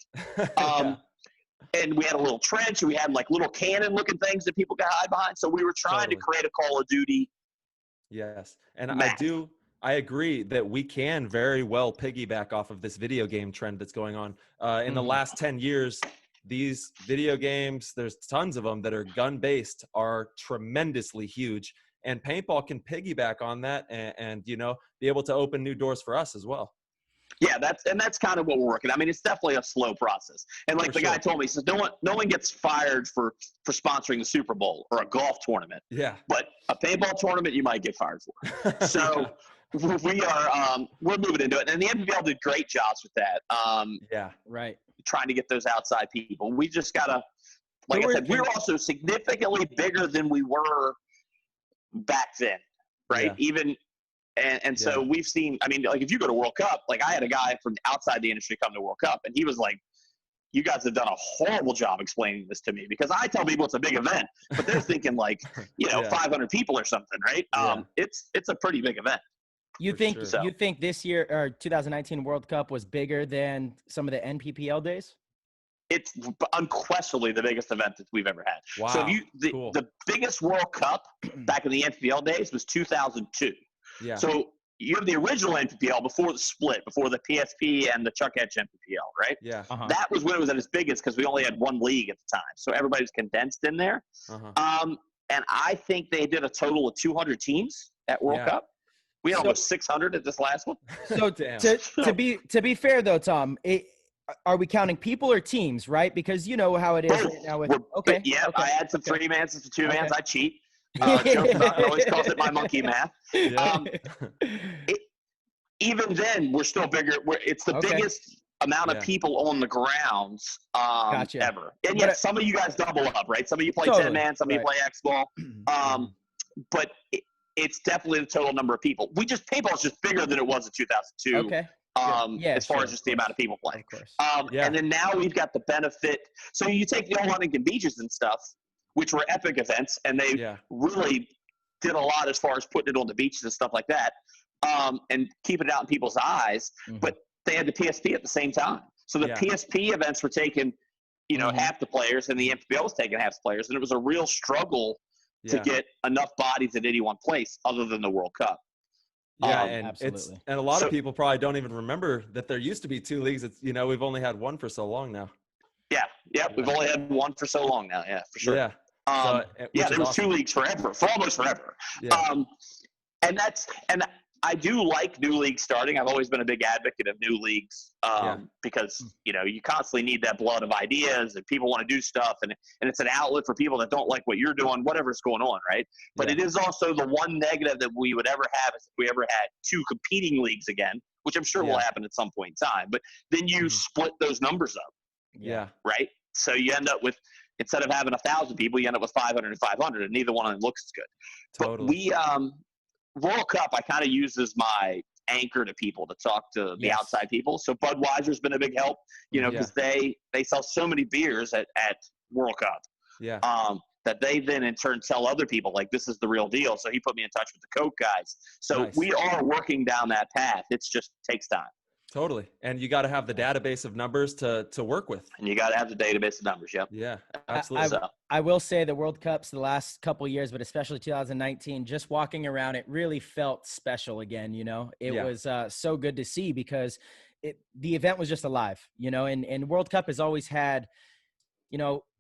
And we had a little trench, and we had like little cannon-looking things that people could hide behind. So we were trying to create a Call of Duty. Yes, and I agree that we can very well piggyback off of this video game trend that's going on. In the last 10 years, these video games, there's tons of them that are gun-based, are tremendously huge. And paintball can piggyback on that and be able to open new doors for us as well. Yeah, that's kind of what we're working. I mean, it's definitely a slow process. And like guy told me, he says, no one gets fired for sponsoring the Super Bowl or a golf tournament. Yeah. But a paintball tournament, you might get fired for. So we're moving into it. And the NPBL did great jobs with that. Trying to get those outside people. We just gotta, like I said, we're also significantly bigger than we were back then, right? Even and so we've seen. I mean, like if you go to World Cup, like I had a guy from outside the industry come to World Cup, and he was like, "You guys have done a horrible job explaining this to me," because I tell people it's a big event, but they're thinking like 500 people or something, right? It's a pretty big event. You think this year or 2019 World Cup was bigger than some of the NPPL days? It's unquestionably the biggest event that we've ever had. Wow. So the biggest World Cup back in the NPPL days was 2002. Yeah. So you have the original NPPL before the split, before the PSP and the Chuck Etch NPPL, right? Yeah. That was when it was at its biggest because we only had one league at the time. So everybody was condensed in there. And I think they did a total of 200 teams at World Cup. We had almost 600 at this last one. So to be fair though, Tom, are we counting people or teams, right? Because you know how it is right now with I had some 3-mans and some 2-mans. I cheat. Joke about it, always calls it my monkey math. Even then, we're still bigger. It's the biggest amount of people on the grounds ever. And yes, some of you guys double up, right? Some of you play 10-man, some of you play X-ball. But it's definitely the total number of people. Paintball is just bigger than it was in 2002. Okay. As far as just the amount of people playing. And then now we've got the benefit. So you take the old Huntington Beaches and stuff, which were epic events, and they really did a lot as far as putting it on the beaches and stuff like that, and keeping it out in people's eyes. But they had the PSP at the same time. So the PSP events were taking, half the players, and the MPBL was taking half the players. And it was a real struggle to get enough bodies at any one place other than the World Cup. Yeah, and a lot of people probably don't even remember that there used to be 2 leagues. It's we've only had one for so long now. We've only had one for so long now. Yeah, for sure. Yeah, there was 2 leagues for almost forever. And I do like new leagues starting. I've always been a big advocate of new leagues because you constantly need that blood of ideas, and people want to do stuff, and it's an outlet for people that don't like what you're doing, whatever's going on, right? But it is also the one negative that we would ever have is if we ever had 2 competing leagues again, which I'm sure will happen at some point in time. But then you split those numbers up. Yeah. Right? So you end up with, instead of having 1,000 people, you end up with 500 and 500, and neither one of them looks as good. Totally. But we World Cup, I kind of use as my anchor to people to talk to the outside people. So Budweiser's been a big help, because they sell so many beers at World Cup. Yeah. That they then in turn tell other people, like, this is the real deal. So he put me in touch with the Coke guys. So we are working down that path. It's just takes time. Totally. And you got to have the database of numbers to work with. And you got to have the database of numbers. Yep. Yeah, absolutely. I will say the World Cups the last couple of years, but especially 2019, just walking around, it really felt special again. It was so good to see because the event was just alive, and World Cup has always had,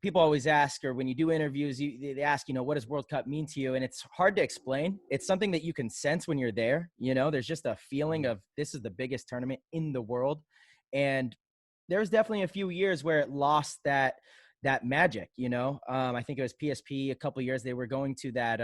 people always ask, or when you do interviews, they ask, what does World Cup mean to you? And it's hard to explain. It's something that you can sense when you're there. There's just a feeling of this is the biggest tournament in the world. And there's definitely a few years where it lost that magic, I think it was PSP a couple of years. They were going to that,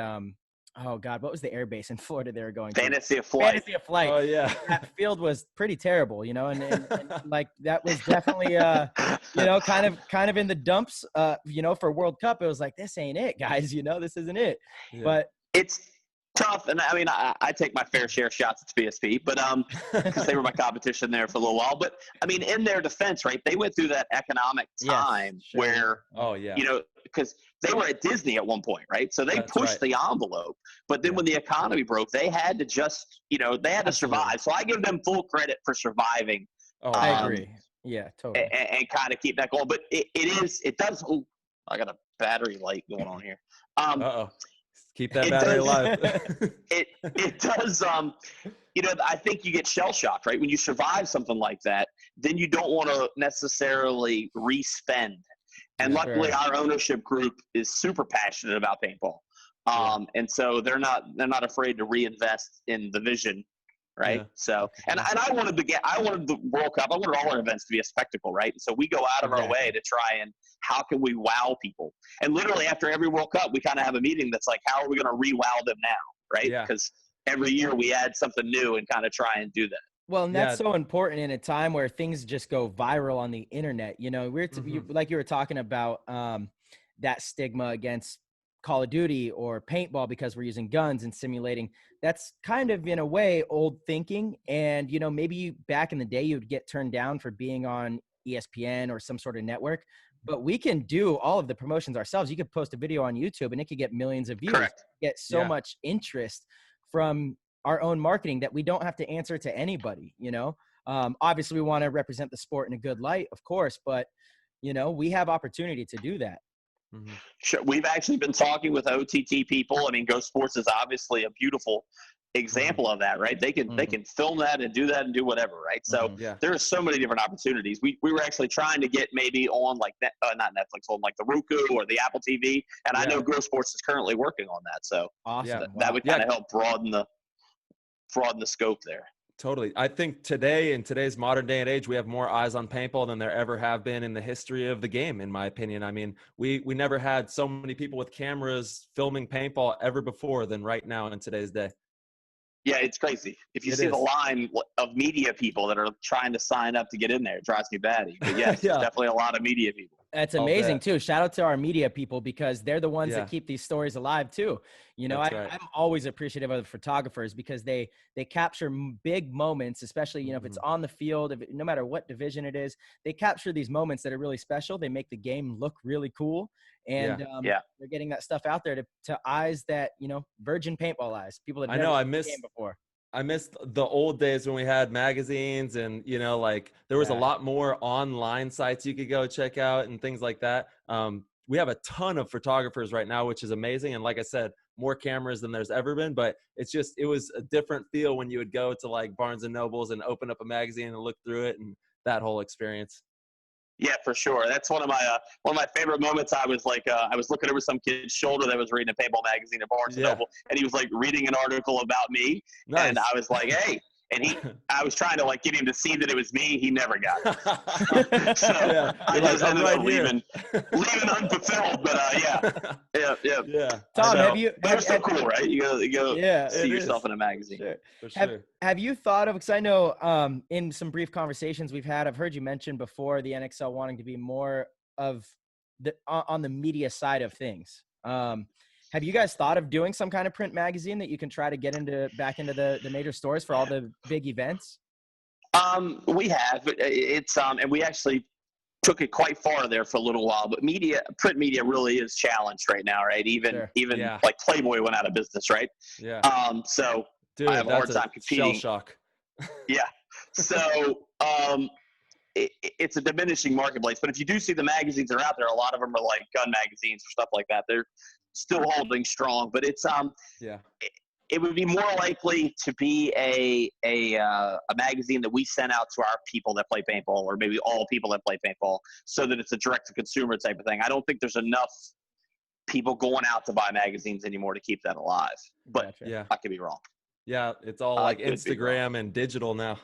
oh God, what was the air base in Florida they were going to? Fantasy of Flight. Oh yeah. That field was pretty terrible, and like that was definitely, kind of in the dumps, for World Cup. It was like, this ain't it, guys, this isn't it. Yeah. But it's tough. And I mean, I take my fair share of shots at PSP, but because they were my competition there for a little while. But I mean, in their defense, right, they went through that economic time where, because they were at Disney at one point, right? So they pushed the envelope. But then when the economy broke, they had to just, they had to survive. So I give them full credit for surviving. Oh, I agree. Yeah, totally. And kind of keep that going. But it does. Oh, I got a battery light going on here. Keep that battery alive. it does. I think you get shell shocked, right? When you survive something like that, then you don't want to necessarily re-spend. And luckily, our ownership group is super passionate about paintball, and so they're not afraid to reinvest in the vision, right? Yeah. So, and I wanted the World Cup. I wanted all our events to be a spectacle, right? So we go out of our way to try and how can we wow people? And literally after every World Cup, we kind of have a meeting that's like, how are we going to re-wow them now, right? Because every year we add something new and kind of try and do that. Well, and that's so important in a time where things just go viral on the internet. Like you were talking about that stigma against Call of Duty or paintball because we're using guns and simulating. That's kind of, in a way, old thinking. And, maybe back in the day, you'd get turned down for being on ESPN or some sort of network. But we can do all of the promotions ourselves. You could post a video on YouTube and it could get millions of views. Correct. Get so much interest from our own marketing that we don't have to answer to anybody, obviously we want to represent the sport in a good light, of course, but we have opportunity to do that. Mm-hmm. Sure. We've actually been talking with OTT people. I mean, Go Sports is obviously a beautiful example of that, right? They can film that and do that and do whatever, right? So there are so many different opportunities. We were actually trying to get maybe on like not Netflix, on like the Roku or the Apple TV, and I know Grow Sports is currently working on that. So awesome. That would kind of help broaden the scope there. Totally. I think today, in today's modern day and age, we have more eyes on paintball than there ever have been in the history of the game, in my opinion. I mean, we never had so many people with cameras filming paintball ever before than right now in today's day. Yeah, it's crazy. If you see the line of media people that are trying to sign up to get in there, it drives me batty. But yes, there's definitely a lot of media people. That's amazing too. Shout out to our media people, because they're the ones that keep these stories alive too. You know, I'm always appreciative of the photographers, because they capture big moments, especially, you know, if it's on the field, no matter what division it is, they capture these moments that are really special. They make the game look really cool. And they're getting that stuff out there to eyes that, you know, virgin paintball eyes, people that never seen the game before. I missed the old days when we had magazines, and, you know, like there was a lot more online sites you could go check out and things like that. We have a ton of photographers right now, which is amazing. And like I said, more cameras than there's ever been, but it was a different feel when you would go to like Barnes and Nobles and open up a magazine and look through it, and that whole experience. Yeah, for sure. That's one of my favorite moments. I was looking over some kid's shoulder that was reading a paintball magazine at Barnes and Noble, and he was like reading an article about me, and I was like, hey. And I was trying to like get him to see that it was me. He never got it. So I just ended up leaving unfulfilled. But yeah. Tom, That's so cool, right? You go see yourself in a magazine. Sure. For sure. Have you thought of? Because I know in some brief conversations we've had, I've heard you mention before the NXL wanting to be more of on the media side of things. Have you guys thought of doing some kind of print magazine that you can try to get back into the major stores for all the big events? We have. It's and we actually took it quite far there for a little while. But print media really is challenged right now, right? Even like Playboy went out of business, right? Yeah. So dude, I have a hard time competing. Shell shock. Yeah. So it's a diminishing marketplace. But if you do see the magazines that are out there, a lot of them are like gun magazines or stuff like that. They're still holding strong, but it's it would be more likely to be a magazine that we send out to our people that play paintball, or maybe all people that play paintball, so that it's a direct to consumer type of thing. I don't think there's enough people going out to buy magazines anymore to keep that alive, but I could be wrong. Yeah, it's all like Instagram and digital now.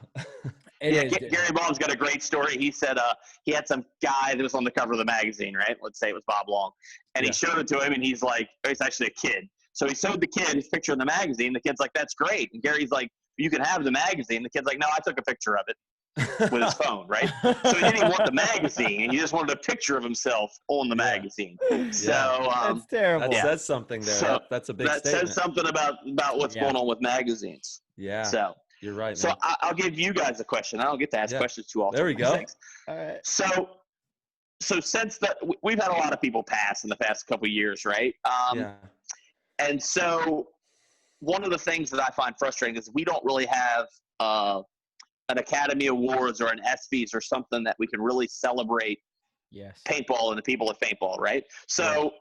Gary Baum's got a great story. He said he had some guy that was on the cover of the magazine, right? Let's say it was Bob Long. And he showed it to him, and he's like, it's actually a kid. So he showed the kid his picture in the magazine. The kid's like, that's great. And Gary's like, you can have the magazine. The kid's like, no, I took a picture of it with his phone, right? So he didn't even want the magazine. He just wanted a picture of himself on the magazine. So that's terrible. That says something there. So that's a big statement. That says something about what's going on with magazines. Yeah. So you're right. So I'll give you guys a question. I don't get to ask questions too often. There we go. All right. So since we've had a lot of people pass in the past couple of years, right? And so one of the things that I find frustrating is we don't really have an Academy Awards or an ESPYs or something that we can really celebrate paintball and the people of paintball, right? So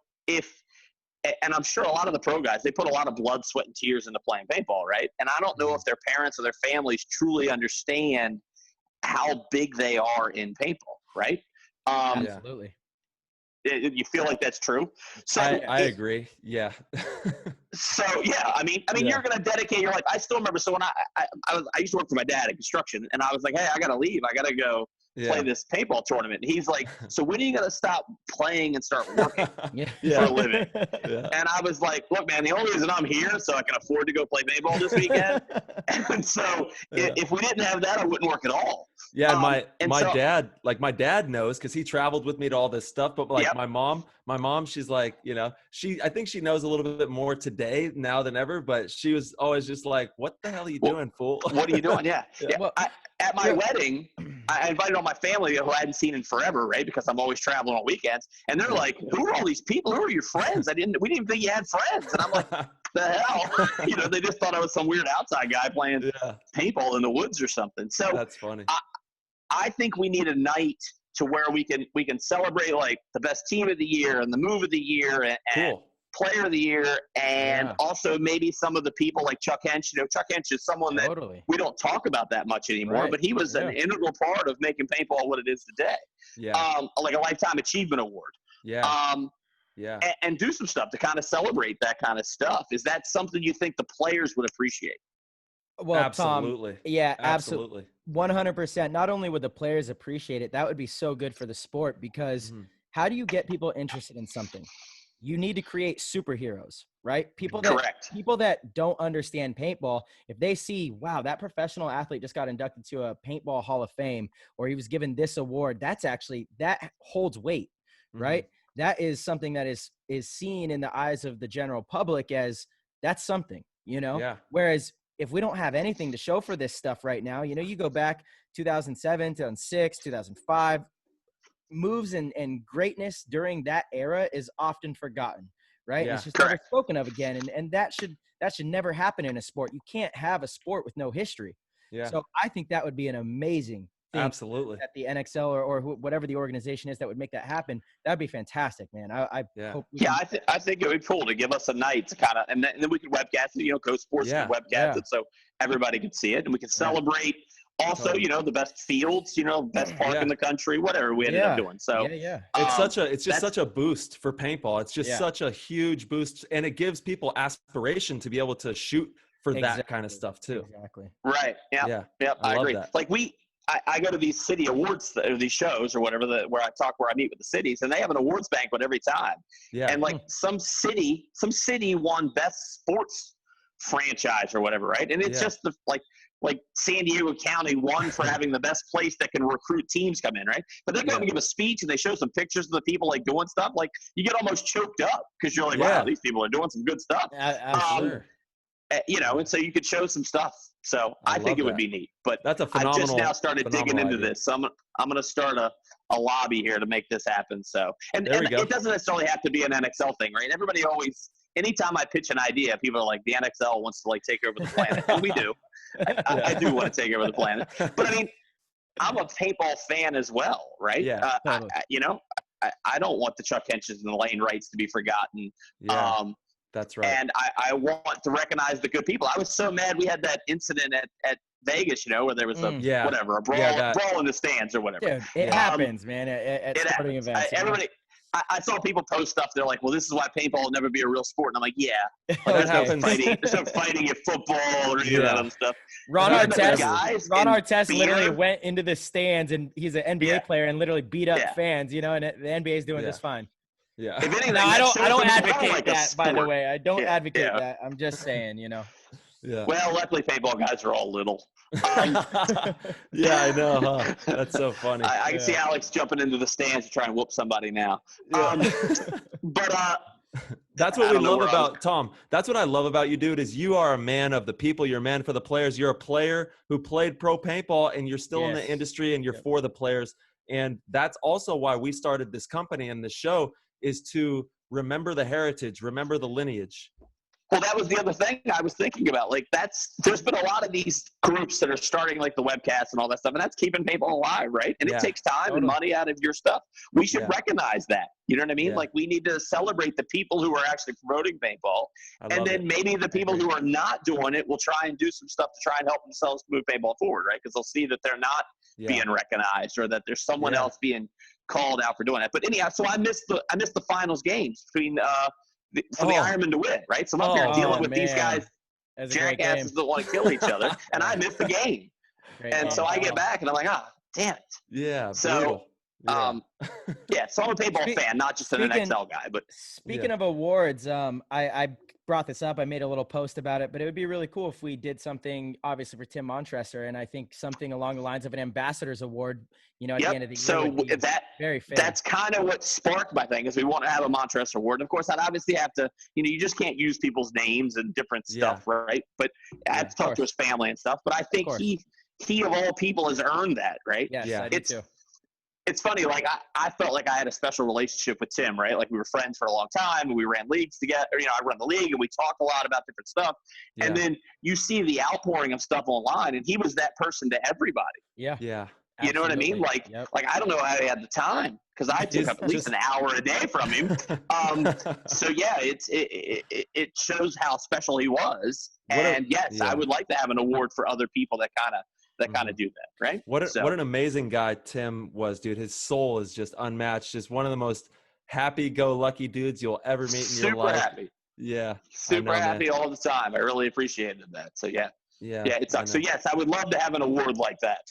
and I'm sure a lot of the pro guys, they put a lot of blood, sweat, and tears into playing paintball, right? And I don't know if their parents or their families truly understand how big they are in paintball, right? Absolutely. You feel like that's true? So I agree. Yeah. So I mean, you're going to dedicate your life. I still remember. So when I used to work for my dad in construction, and I was like, hey, I got to leave. I got to go play this paintball tournament. And he's like, so when are you going to stop playing and start working for a living? And I was like, look, man, the only reason I'm here so I can afford to go play paintball this weekend. And so if we didn't have that, I wouldn't work at all. Yeah, my dad knows, because he traveled with me to all this stuff. But like my mom, she's like, you know, I think she knows a little bit more today now than ever. But she was always just like, "What the hell are you doing, fool? What are you doing?" Yeah. Well, at my wedding, I invited all my family who I hadn't seen in forever, right? Because I'm always traveling on weekends, and they're like, "Who are all these people? Who are your friends? We didn't even think you had friends." And I'm like, "The hell?" You know, they just thought I was some weird outside guy playing paintball in the woods or something. So that's funny. I think we need a night to where we can celebrate like the best team of the year and the move of the year and Player of the Year, and also maybe some of the people like Chuck Hench. Chuck Hench is someone that we don't talk about that much anymore, but he was an integral part of making paintball what it is today. Yeah. Like a Lifetime Achievement Award. Yeah. And do some stuff to kind of celebrate that kind of stuff. Is that something you think the players would appreciate? Well, absolutely. Tom, yeah, absolutely. 100%. Not only would the players appreciate it, that would be so good for the sport, because how do you get people interested in something? You need to create superheroes, right? People that don't understand paintball, if they see, wow, that professional athlete just got inducted to a paintball Hall of Fame, or he was given this award, that holds weight, right? That is something that is seen in the eyes of the general public as that's something, Yeah. Whereas if we don't have anything to show for this stuff right now, you go back 2007, 2006, 2005, moves and greatness during that era is often forgotten, right? Yeah. It's just never spoken of again. And that should never happen in a sport. You can't have a sport with no history. Yeah. So I think that would be an amazing thing. Absolutely. At the NXL or whatever the organization is that would make that happen. That'd be fantastic, man. I hope. I think it would be cool to give us a night to kind of, and then we could webcast it. Coast Sports could webcast it so everybody could see it, and we could celebrate. Also, the best fields, best park in the country, whatever we ended up doing. So it's just such a boost for paintball. It's just such a huge boost, and it gives people aspiration to be able to shoot for that kind of stuff too. Exactly. Right. Yeah. I agree. That. Like I go to these city awards or these shows or whatever where I meet with the cities, and they have an awards banquet every time. Yeah. And like some city won best sports franchise or whatever, right? And it's just like San Diego County won for having the best place that can recruit teams come in, right? But they go and give a speech and they show some pictures of the people like doing stuff. Like you get almost choked up because you're like, wow, these people are doing some good stuff. Sure. And so you could show some stuff. So I think it would be neat. But that's a phenomenal. I just now started digging into idea. this. So I'm going to start a lobby here to make this happen. So and it doesn't necessarily have to be an NXL thing, right? Everybody always, anytime I pitch an idea, people are like, the NXL wants to take over the planet, and we do. I do want to take over the planet, but I mean, I'm a paintball fan as well, right? Yeah. Totally. I don't want the Chuck Henches and the Lane Wrights to be forgotten. Yeah. That's right. And I want to recognize the good people. I was so mad we had that incident at Vegas, where there was a brawl in the stands or whatever. Dude, it happens, man, at sporting events. Everybody. I saw people post stuff. They're like, well, this is why paintball will never be a real sport. And I'm like, that happens. There's no fighting in football or any of that other stuff. Ron Artest literally went into the stands, and he's an NBA player, and literally beat up fans, and the NBA is doing just fine. Yeah. If anything, no, I don't advocate that, by the way. I don't advocate that. I'm just saying, Yeah. Well, luckily, paintball guys are all little. Yeah, I know. Huh? That's so funny. I can see Alex jumping into the stands to try and whoop somebody now. But that's what we love about Tom. That's what I love about you, dude. Is you are a man of the people. You're a man for the players. You're a player who played pro paintball, and you're still in the industry, and you're for the players. And that's also why we started this company and the show, is to remember the heritage, remember the lineage. Well, that was the other thing I was thinking about. There's been a lot of these groups that are starting the webcasts and all that stuff, and that's keeping paintball alive, right? And it takes time and money out of your stuff. We should recognize that. You know what I mean? Yeah. We need to celebrate the people who are actually promoting paintball, and then maybe the people who are not doing it will try and do some stuff to try and help themselves move paintball forward, right? Because they'll see that they're not being recognized, or that there's someone else being called out for doing it. But anyhow, so I missed the finals games between for the Ironman to win, right? So I'm up here dealing with these guys, jackasses that want to kill each other, and I missed the game. So I get back and I'm like, damn it. Yeah. So, so I'm a paintball fan, not just an NXL guy. But speaking of awards, I brought this up. I made a little post about it, but it would be really cool if we did something, obviously, for Tim Montresor, and I think something along the lines of an ambassador's award, at the end of the year. So very fair. That's kind of what sparked my thing, is we want to have a Montresor award. Of course, I'd obviously have to, you just can't use people's names and different stuff, right? But I have to talk to his family and stuff. But I think he of all people has earned that, right? Yes, I do too. It's funny, I felt like I had a special relationship with Tim, right? We were friends for a long time, and we ran leagues together. I run the league, and we talk a lot about different stuff. Yeah. And then you see the outpouring of stuff online, and he was that person to everybody. Yeah. Yeah. You know what I mean? Like, I don't know how he had the time, because I took up at least an hour a day from him. So yeah, it shows how special he was. And I would like to have an award for other people that kind of do that, right? What an amazing guy Tim was, dude. His soul is just unmatched. Just one of the most happy-go-lucky dudes you'll ever meet in your life. Super happy. Yeah. Super happy all the time. I really appreciated that. So yeah, it sucks. So yes, I would love to have an award like that.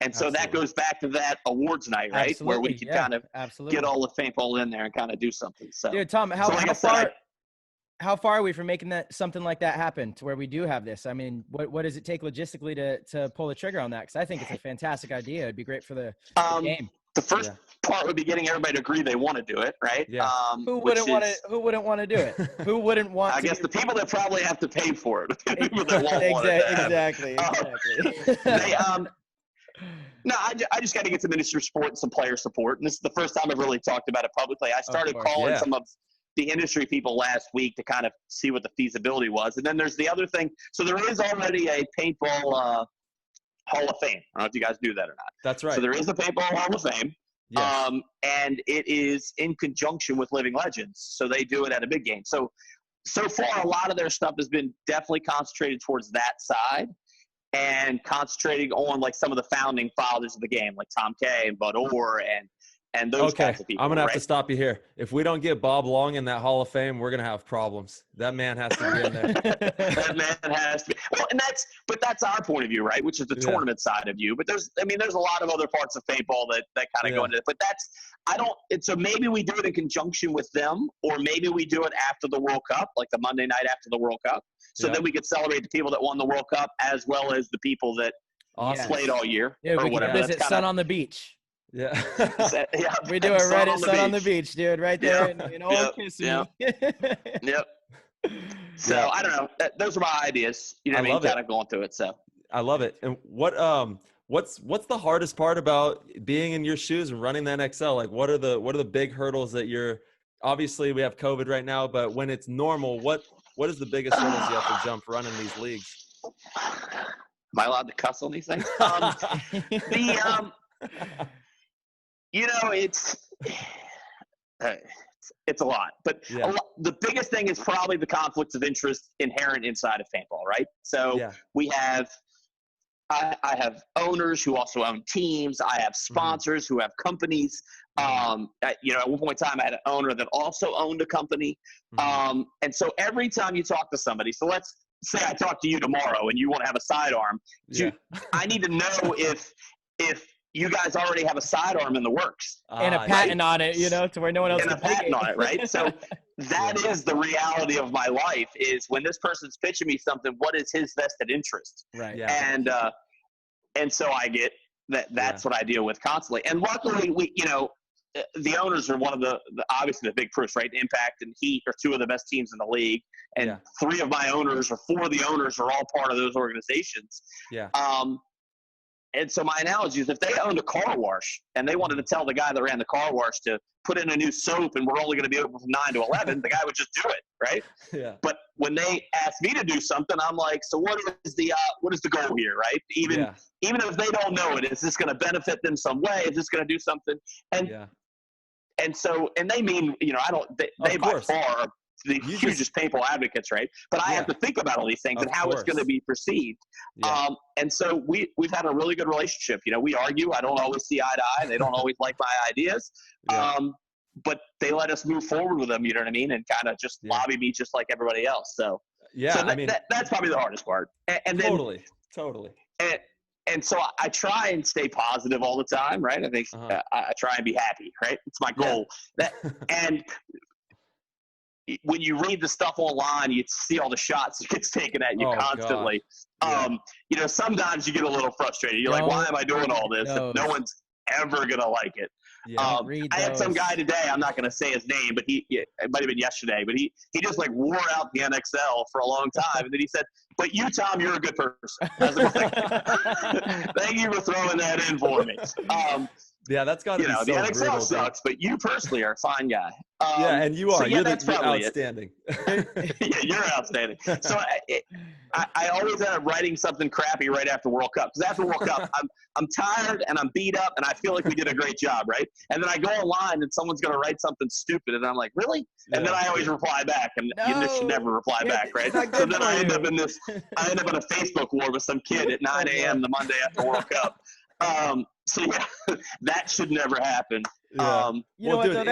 And so that goes back to that awards night, right? Absolutely. Where we can kind of get all the paintball in there and kind of do something. So, dude, Tom, how far are we from making something like that happen to where we do have this? I mean, what does it take logistically to pull the trigger on that? Because I think it's a fantastic idea. It'd be great for the game. The first part would be getting everybody to agree they want to do it, right? Yeah. Who wouldn't want to do it? Who wouldn't want? I guess the people that probably have to pay for it. The people that won't want it. Exactly. No, I just got to get some industry support and some player support. And this is the first time I've really talked about it publicly. I started calling some of the industry people last week to kind of see what the feasibility was. And then there's the other thing. So there is already a paintball Hall of Fame. I don't know if you guys do that or not. That's right. So there is a paintball Hall of Fame. Yes. And it is in conjunction with Living Legends. So they do it at a big game. So far, a lot of their stuff has been definitely concentrated towards that side and concentrating on like some of the founding fathers of the game, like Tom Kay and Bud Orr and those kinds of people. I'm going to have to stop you here. If we don't get Bob Long in that Hall of Fame, we're going to have problems. That man has to be in there. That man has to be. Well, that's our point of view, right? Which is the tournament side of you. But there's a lot of other parts of paintball that kind of go into it. But so maybe we do it in conjunction with them, or maybe we do it after the World Cup, like the Monday night after the World Cup. So then we could celebrate the people that won the World Cup as well as the people that played all year or whatever. Visit Sun on the Beach. Yeah. We do a Reddit Sun on the Beach, dude, right there in Old Kissimmee. Yep. So I don't know. Those are my ideas. You know what I mean? Kind of going through it. So I love it. And what's the hardest part about being in your shoes and running the NXL? Like, what are the big hurdles that you're? Obviously, we have COVID right now, but when it's normal, what is the biggest hurdles you have to jump running these leagues? Am I allowed to cuss on these things? It's a lot, but the biggest thing is probably the conflicts of interest inherent inside of paintball, right? So we have, I have owners who also own teams. I have sponsors who have companies. At one point in time, I had an owner that also owned a company. And so every time you talk to somebody, so let's say I talk to you tomorrow and you want to have a sidearm, I need to know if you guys already have a sidearm in the works. And a patent on it, to where no one else can. And a patent on it, right? So that is the reality of my life, is when this person's pitching me something, what is his vested interest? Right. Yeah. And so I get that's what I deal with constantly. And luckily, the owners are one of the obviously the big proofs, right? Impact and Heat are two of the best teams in the league. And three of my owners, or four of the owners, are all part of those organizations. Yeah. And so my analogy is, if they owned a car wash and they wanted to tell the guy that ran the car wash to put in a new soap and we're only going to be open from 9 to 11, the guy would just do it, right? Yeah. But when they ask me to do something, I'm like, so what is the goal here, right? Even if they don't know it, is this going to benefit them some way? Is this going to do something? And they mean, they by far are the hugest paintball advocates, right? But I have to think about all these things and how it's going to be perceived. Yeah. And so we've had a really good relationship. We argue. I don't always see eye to eye. They don't always like my ideas. Yeah. But they let us move forward with them, you know what I mean? And kind of just lobby me just like everybody else. So that's probably the hardest part. And then, totally. And so I try and stay positive all the time, right? I think I try and be happy, right? It's my goal. And when you read the stuff online, you see all the shots that gets taken at you constantly. Sometimes you get a little frustrated. You're like, why am I doing all this? If no one's ever going to like it. Yeah, I had some guy today, I'm not going to say his name, but it might have been yesterday, but he just like wore out the NXL for a long time. And then he said, but you, Tom, you're a good person. I was like, thank you for throwing that in for me. Yeah, that's got to be so the NXL brutal, sucks, but you personally are a fine guy. Yeah, and you are. So You're that's probably outstanding. Yeah, you're outstanding. So I always end up writing something crappy right after World Cup, because after World Cup, I'm tired and I'm beat up and I feel like we did a great job, right? And then I go online and someone's going to write something stupid and I'm like, really? And then I always reply back, and you should never reply back, right? So then I end up in a Facebook war with some kid at 9 a.m. the Monday after World Cup. So yeah, that should never happen. Yeah. You know what, though?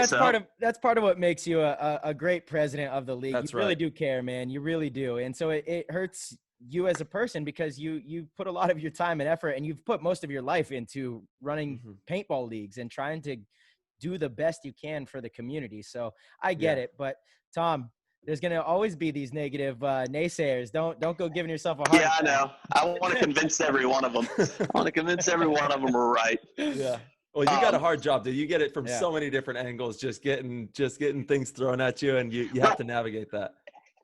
That's part of what makes you a great president of the league. You really do care, man. You really do. And so it hurts you as a person, because you put a lot of your time and effort, and you've put most of your life into running paintball leagues and trying to do the best you can for the community. So I get it. But Tom, there's going to always be these negative naysayers. Don't go giving yourself a hard time. I know. I want to convince every one of them. I want to convince every one of them we're right. Yeah. Well, you got a hard job, dude. You get it from so many different angles, just getting things thrown at you, and you have to navigate that.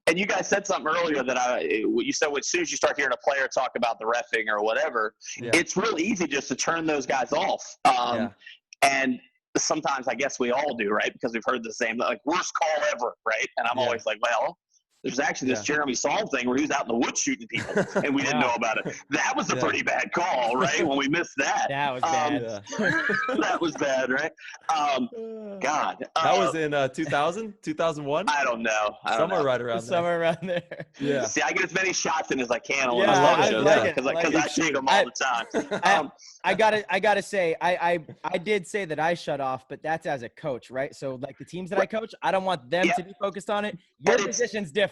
And you guys said something earlier that you said as soon as you start hearing a player talk about the reffing or whatever, it's real easy just to turn those guys off. And sometimes I guess we all do, right? Because we've heard the same, like, worst call ever, right? And I'm always like, well, there's actually this Jeremy Saul thing where he was out in the woods shooting people, and we didn't know about it. That was a pretty bad call, right? When we missed that. That was bad. That was bad, right? God. That was in 2000, 2001? I don't know. Somewhere right around there. Somewhere around there. Yeah. See, I get as many shots in as I can on because I take them all the time. I gotta say, I did say that I shut off, but that's as a coach, right? So like the teams that I coach, I don't want them to be focused on it. Your position's different.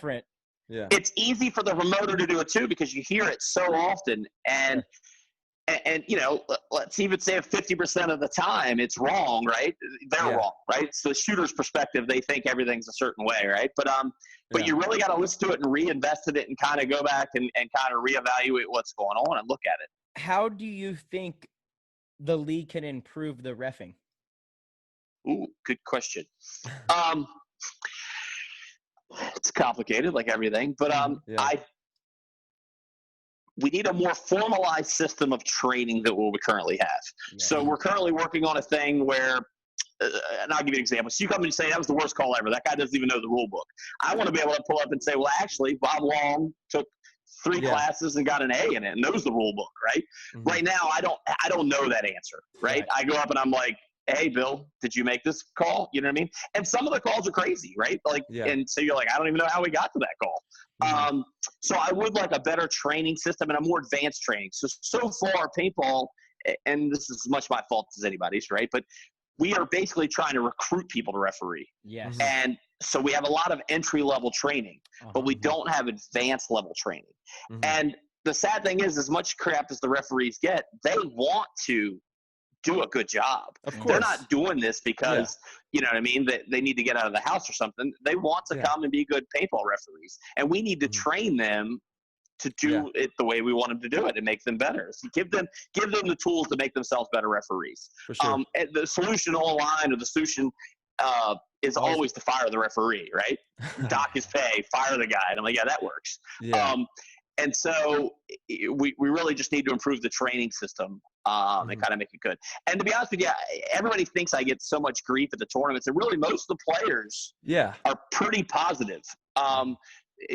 Yeah. It's easy for the remoter to do it too, because you hear it so often, and let's even say 50% of the time it's wrong, right? They're wrong, right? So the shooter's perspective, they think everything's a certain way, right? But you really got to listen to it and reinvest in it and kind of go back and kind of reevaluate what's going on and look at it. How do you think the league can improve the reffing? Ooh, good question. It's complicated, like everything, but we need a more formalized system of training than what we currently have. Yeah. So we're currently working on a thing where, and I'll give you an example. So you come and say, that was the worst call ever. That guy doesn't even know the rule book. I want to be able to pull up and say, well, actually, Bob Long took 3 classes and got an A in it and knows the rule book, right? Mm-hmm. Right now, I don't know that answer, right? I go up and I'm like, hey, Bill, did you make this call? You know what I mean? And some of the calls are crazy, right? And so you're like, I don't even know how we got to that call. Mm-hmm. So I would like a better training system and a more advanced training. So far, paintball, and this is as much my fault as anybody's, right? But we are basically trying to recruit people to referee. Yes. And so we have a lot of entry-level training, but we don't have advanced level training. Mm-hmm. And the sad thing is, as much crap as the referees get, they want to do a good job. Of course. They're not doing this because, you know what I mean, that they need to get out of the house or something. They want to come and be good paintball referees. And we need to train them to do it the way we want them to do it and make them better. So give them the tools to make themselves better referees. For sure. And the solution online, or the solution is always to fire the referee, right? Dock his pay, fire the guy. And I'm like, yeah, that works. Yeah. And so we really just need to improve the training system and kind of make it good. And to be honest with you, everybody thinks I get so much grief at the tournaments, and really most of the players are pretty positive.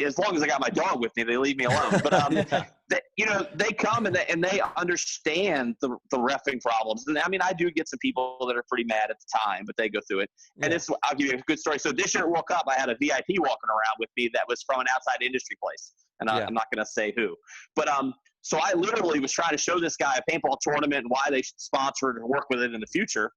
As long as I got my dog with me, they leave me alone. But they come and they understand the reffing problems. And I mean, I do get some people that are pretty mad at the time, but they go through it. And I'll give you a good story. So this year at World Cup, I had a VIP walking around with me that was from an outside industry place, and I'm not going to say who. But so I literally was trying to show this guy a paintball tournament and why they should sponsor it and work with it in the future.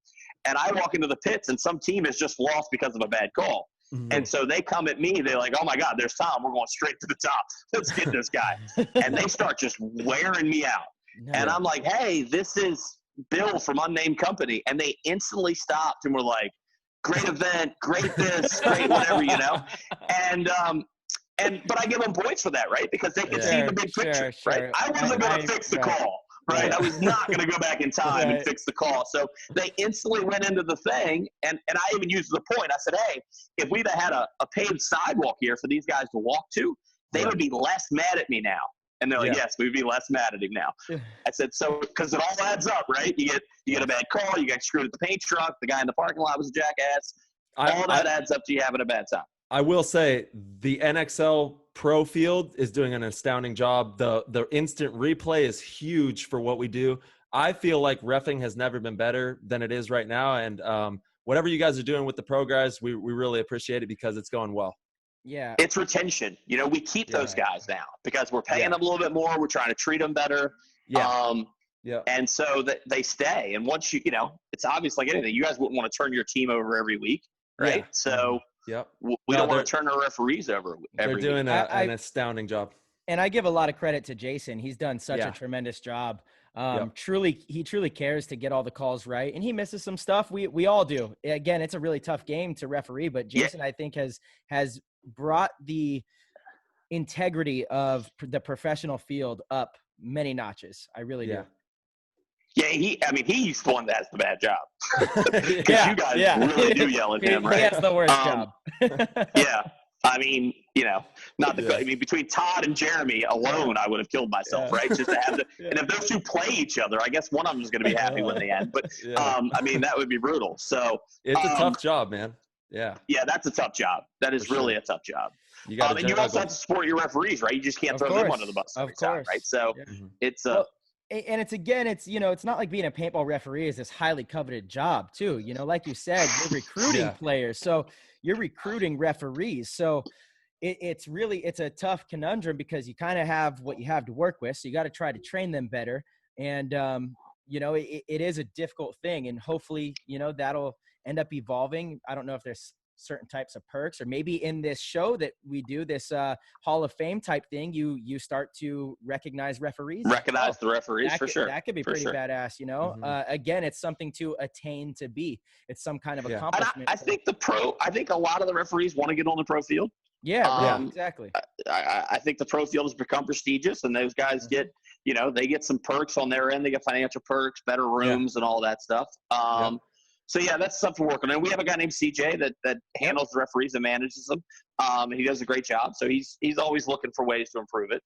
And I walk into the pits, and some team has just lost because of a bad call. Mm-hmm. And so they come at me. They're like, oh, my God, there's Tom. We're going straight to the top. Let's get this guy. And they start just wearing me out. No. And I'm like, hey, this is Bill from Unnamed Company. And they instantly stopped and were like, great event, great this, great whatever, you know. But I give them points for that, right? Because they can see the big picture, right? I wasn't going to fix the call. Right. I was not going to go back in time and fix the call. So they instantly went into the thing. And I even used the point. I said, hey, if we'd have had a paved sidewalk here for these guys to walk to, they would be less mad at me now And they're like, Yeah. yes, we'd be less mad at him now. I said, so, because it all adds up, right? You get a bad call, you get screwed at the paint truck, the guy in the parking lot was a jackass. All that adds up to you having a bad time. I will say the NXL Pro field is doing an astounding job. The instant replay is huge for what we do. I feel like reffing has never been better than it is right now. And whatever you guys are doing with the pro guys, we really appreciate it because it's going well. Yeah. It's retention. We keep those guys now because we're paying them a little bit more. We're trying to treat them better. Yeah. And so that they stay. And once it's obvious like anything. You guys wouldn't want to turn your team over every week, right? Yeah. So Yep. we don't want to turn our referees over every week. They're doing an astounding job. And I give a lot of credit to Jason. He's done such a tremendous job. He truly cares to get all the calls right, and he misses some stuff. We all do. Again, it's a really tough game to referee, but Jason, I think, has brought the integrity of the professional field up many notches. I really do. Yeah, he's the one that has the bad job. Because you guys really do yell at him, right? He has the worst job. Between Todd and Jeremy alone, I would have killed myself, right? Just to have and if those two play each other, I guess one of them is going to be happy when they end. But that would be brutal. So it's a tough job, man. Yeah. Yeah, that's a tough job. That is really a tough job. And you also have to support your referees, right? You just can't throw them under the bus every time, right? So it's and it's not like being a paintball referee is this highly coveted job too. Like you said, you're recruiting players, so you're recruiting referees. So it's a tough conundrum because you kind of have what you have to work with. So you got to try to train them better. And, it is a difficult thing, and hopefully, that'll end up evolving. I don't know if there's certain types of perks, or maybe in this show that we do, this Hall of Fame type thing, you start to recognize referees. Recognize the referees for sure. That could be pretty badass, Again, it's something to attain to be. It's some kind of accomplishment. I think a lot of the referees want to get on the pro field. Yeah, exactly. I think the pro field has become prestigious, and those guys get, they get some perks on their end. They get financial perks, better rooms, and all that stuff. So that's stuff we're working on. We have a guy named CJ that handles the referees and manages them. And he does a great job. So he's always looking for ways to improve it.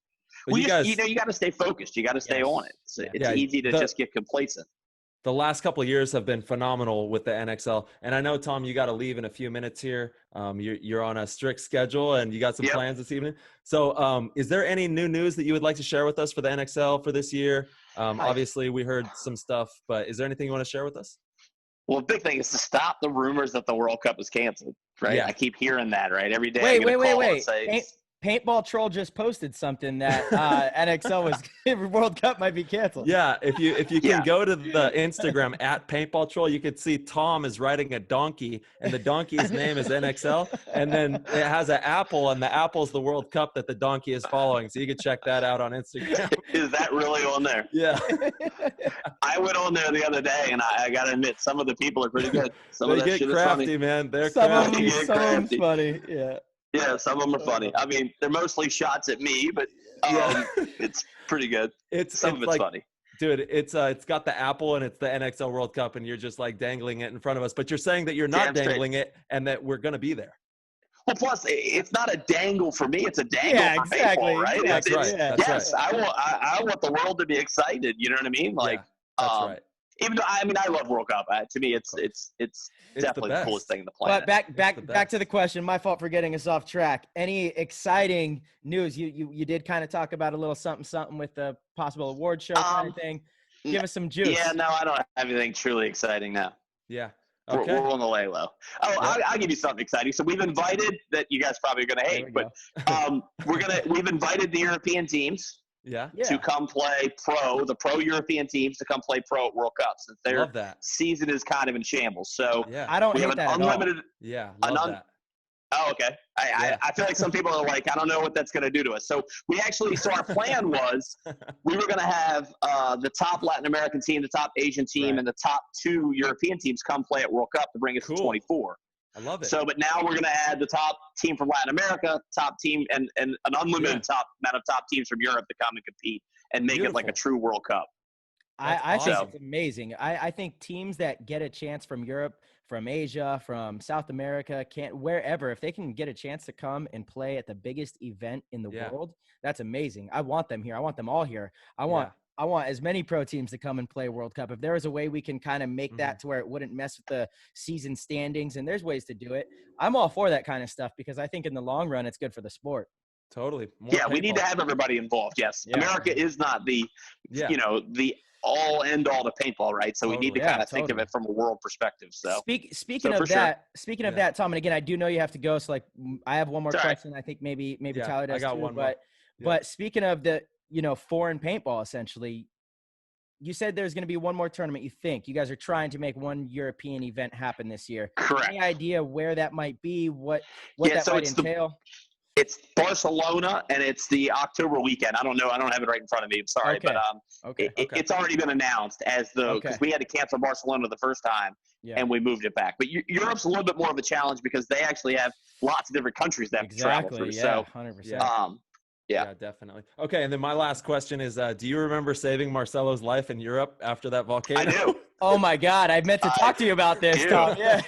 You got to stay focused. You got to stay on it. It's easy to just get complacent. The last couple of years have been phenomenal with the NXL. And I know, Tom, you got to leave in a few minutes here. You're on a strict schedule and you got some plans this evening. So is there any new news that you would like to share with us for the NXL for this year? Obviously, we heard some stuff, but is there anything you want to share with us? Well, the big thing is to stop the rumors that the World Cup is canceled, right? Yeah. I keep hearing that, right? Every day. Wait. Paintball Troll just posted something that NXL World Cup might be canceled. Yeah, if you can go to the Instagram at Paintball Troll, you can see Tom is riding a donkey, and the donkey's name is NXL, and then it has an apple, and the apple's the World Cup that the donkey is following. So you can check that out on Instagram. Is that really on there? Yeah. I went on there the other day, and I got to admit, some of the people are pretty good. Some they of that get shit crafty, is funny. Man. They're some crafty. Of them funny. Yeah. Yeah, some of them are funny. I mean, they're mostly shots at me, but it's pretty good. Some of it's like, funny. Dude, it's got the apple and it's the NXL World Cup, and you're just like dangling it in front of us. But you're saying that you're not dangling it and that we're going to be there. Well, plus, it's not a dangle for me. It's a dangle for exactly. Paintball, right? That's right. Yes, right. I want the world to be excited. You know what I mean? Like, that's right. Even though I love World Cup. To me, it's definitely the coolest thing in the planet. But back to the question. My fault for getting us off track. Any exciting news? You did kind of talk about a little something with the possible award show kind of thing. Give us some juice. Yeah, no, I don't have anything truly exciting now. Yeah. Okay. We're on the lay low. Oh, yeah. I'll give you something exciting. So we've invited that you guys probably are going to hate, but we've invited the European teams. To come play the pro European teams to come play pro at World Cup, since their season is kind of in shambles. So I don't hate that unlimited. Love that. Oh, okay. I feel like some people are like, I don't know what that's going to do to us. So our plan was we were going to have the top Latin American team, the top Asian team, and the top 2 European teams come play at World Cup to bring us to 24. I love it. So, but now we're going to add the top team from Latin America, top team, and an unlimited top amount of top teams from Europe to come and compete and make it like a true World Cup. I think it's amazing. I think teams that get a chance from Europe from Asia, from South America, wherever, if they can get a chance to come and play at the biggest event in the world, that's amazing. I want them here. I want them all here. I want as many pro teams to come and play World Cup. If there was a way we can kind of make that to where it wouldn't mess with the season standings, and there's ways to do it, I'm all for that kind of stuff, because I think in the long run, it's good for the sport. Totally. We need to have everybody involved. Yes. Yeah. America is not the, the all end all to paintball, right? So we need to kind of think of it from a world perspective. So speaking of that, Tom, and again, I do know you have to go. So like, I have one more question. I think maybe Tyler does too. But speaking of the, foreign paintball, essentially, you said there's going to be one more tournament. You guys are trying to make one European event happen this year. Correct. Any idea where that might be? What that might entail? It's Barcelona, and it's the October weekend. I don't know. I don't have it right in front of me. I'm sorry. Okay. But it's already been announced because we had to cancel Barcelona the first time, and we moved it back. But Europe's a little bit more of a challenge because they actually have lots of different countries that have to travel through. Yeah, so 100%. Yeah, definitely. Okay, and then my last question is, do you remember saving Marcelo's life in Europe after that volcano? I do. Oh my God, I meant to talk to you about this, Tom. Yeah.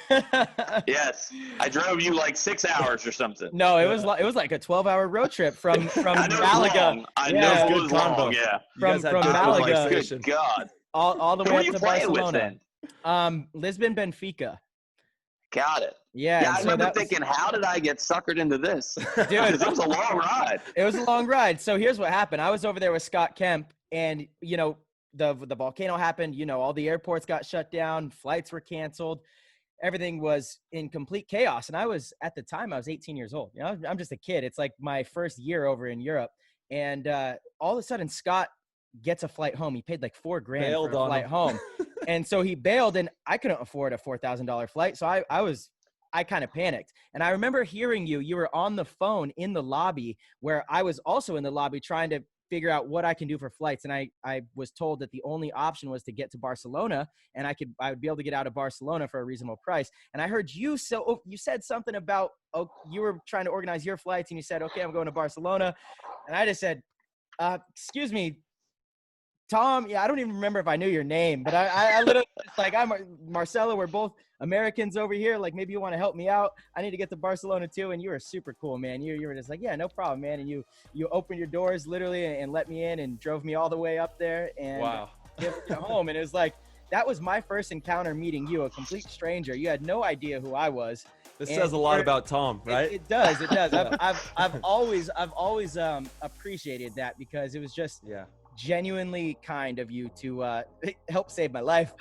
Yes, I drove you like 6 hours or something. No, it was like a 12-hour road trip from Malaga. I know it was long. Yeah, from Malaga. Good God. All the way up to Barcelona. With Lisbon, Benfica. Got it. Yeah, I remember thinking, how did I get suckered into this? Dude, it was a long ride. It was a long ride. So here's what happened. I was over there with Scott Kemp, and the volcano happened. All the airports got shut down, flights were canceled, everything was in complete chaos. And at the time I was 18 years old. I'm just a kid. It's like my first year over in Europe, and all of a sudden Scott gets a flight home. He paid like $4,000 for a flight home. And so he bailed, and I couldn't afford a $4,000 flight. So I kind of panicked. And I remember hearing you were on the phone in the lobby, where I was also in the lobby trying to figure out what I can do for flights. And I was told that the only option was to get to Barcelona, and I would be able to get out of Barcelona for a reasonable price. And I heard you said something about, you were trying to organize your flights, and you said, okay, I'm going to Barcelona. And I just said, excuse me, Tom, I don't even remember if I knew your name, but I literally just like, I'm Marcelo. We're both Americans over here. Like, maybe you want to help me out. I need to get to Barcelona too. And you were super cool, man. You were just like, yeah, no problem, man. And you opened your doors literally and let me in and drove me all the way up there and get home. And it was like, that was my first encounter meeting you, a complete stranger. You had no idea who I was. This says a lot about Tom, right? It does. I've always appreciated that, because it was just genuinely kind of you to help save my life.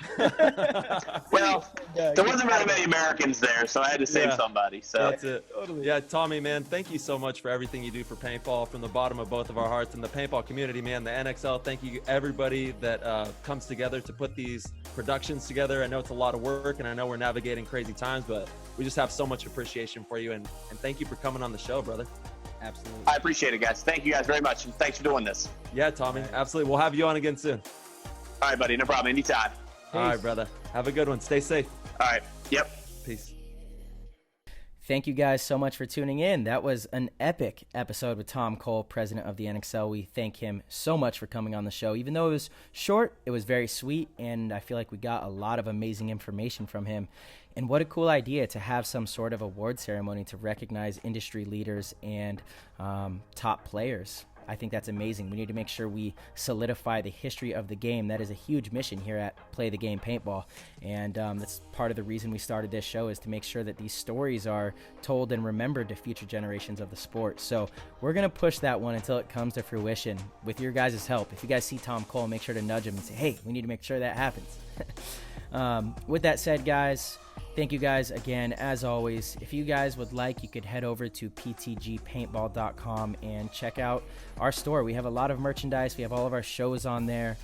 Well, there wasn't very many Americans there, so I had to save somebody. So that's it. Totally. Yeah, Tommy, man, thank you so much for everything you do for paintball from the bottom of both of our hearts, and the paintball community, man, the NXL. Thank you, everybody that comes together to put these productions together. I know it's a lot of work, and I know we're navigating crazy times, but we just have so much appreciation for you, and thank you for coming on the show, brother. Absolutely. I appreciate it, guys. Thank you guys very much, and thanks for doing this. Yeah, Tommy, absolutely. We'll have you on again soon. All right, buddy. No problem. Anytime. Peace. All right, brother. Have a good one. Stay safe. All right. Yep. Peace. Thank you guys so much for tuning in. That was an epic episode with Tom Cole, president of the NXL. We thank him so much for coming on the show. Even though it was short, it was very sweet, and I feel like we got a lot of amazing information from him. And what a cool idea to have some sort of award ceremony to recognize industry leaders and top players. I think that's amazing. We need to make sure we solidify the history of the game. That is a huge mission here at Play the Game Paintball. And that's part of the reason we started this show, is to make sure that these stories are told and remembered to future generations of the sport. So we're going to push that one until it comes to fruition with your guys' help. If you guys see Tom Cole, make sure to nudge him and say, hey, we need to make sure that happens. With that said, guys, thank you guys again. As always, if you guys would like, you could head over to ptgpaintball.com and check out our store. We have a lot of merchandise. We have all of our shows on there.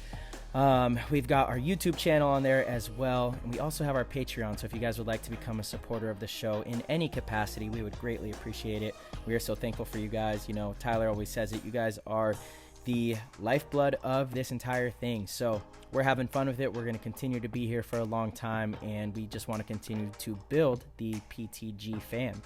We've got our YouTube channel on there as well. And we also have our Patreon. So if you guys would like to become a supporter of the show in any capacity, we would greatly appreciate it. We are so thankful for you guys. Tyler always says it. You guys are the lifeblood of this entire thing. So we're having fun with it. We're going to continue to be here for a long time, and we just want to continue to build the PTG fam.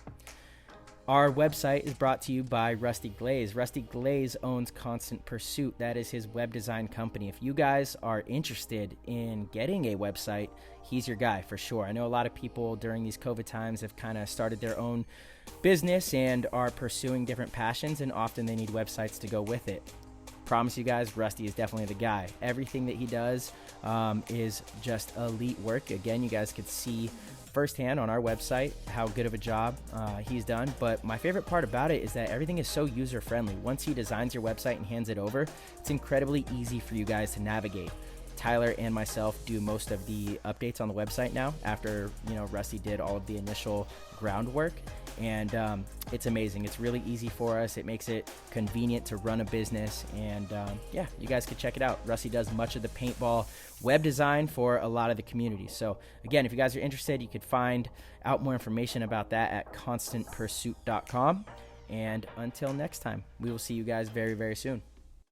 Our website is brought to you by Rusty Glaze. Rusty Glaze owns Constant Pursuit. That is his web design company. If you guys are interested in getting a website, he's your guy for sure. I know a lot of people during these COVID times have kind of started their own business and are pursuing different passions, and often they need websites to go with it. Promise you guys, Rusty is definitely the guy. Everything that he does is just elite work. Again, you guys could see firsthand on our website how good of a job he's done. But my favorite part about it is that everything is so user friendly. Once he designs your website and hands it over, it's incredibly easy for you guys to navigate. Tyler and myself do most of the updates on the website now after, Rusty did all of the initial groundwork, and it's amazing. It's really easy for us. It makes it convenient to run a business, and yeah, you guys could check it out. Rusty does much of the paintball web design for a lot of the community. So again, if you guys are interested, you could find out more information about that at constantpursuit.com. And until next time, we will see you guys very, very soon.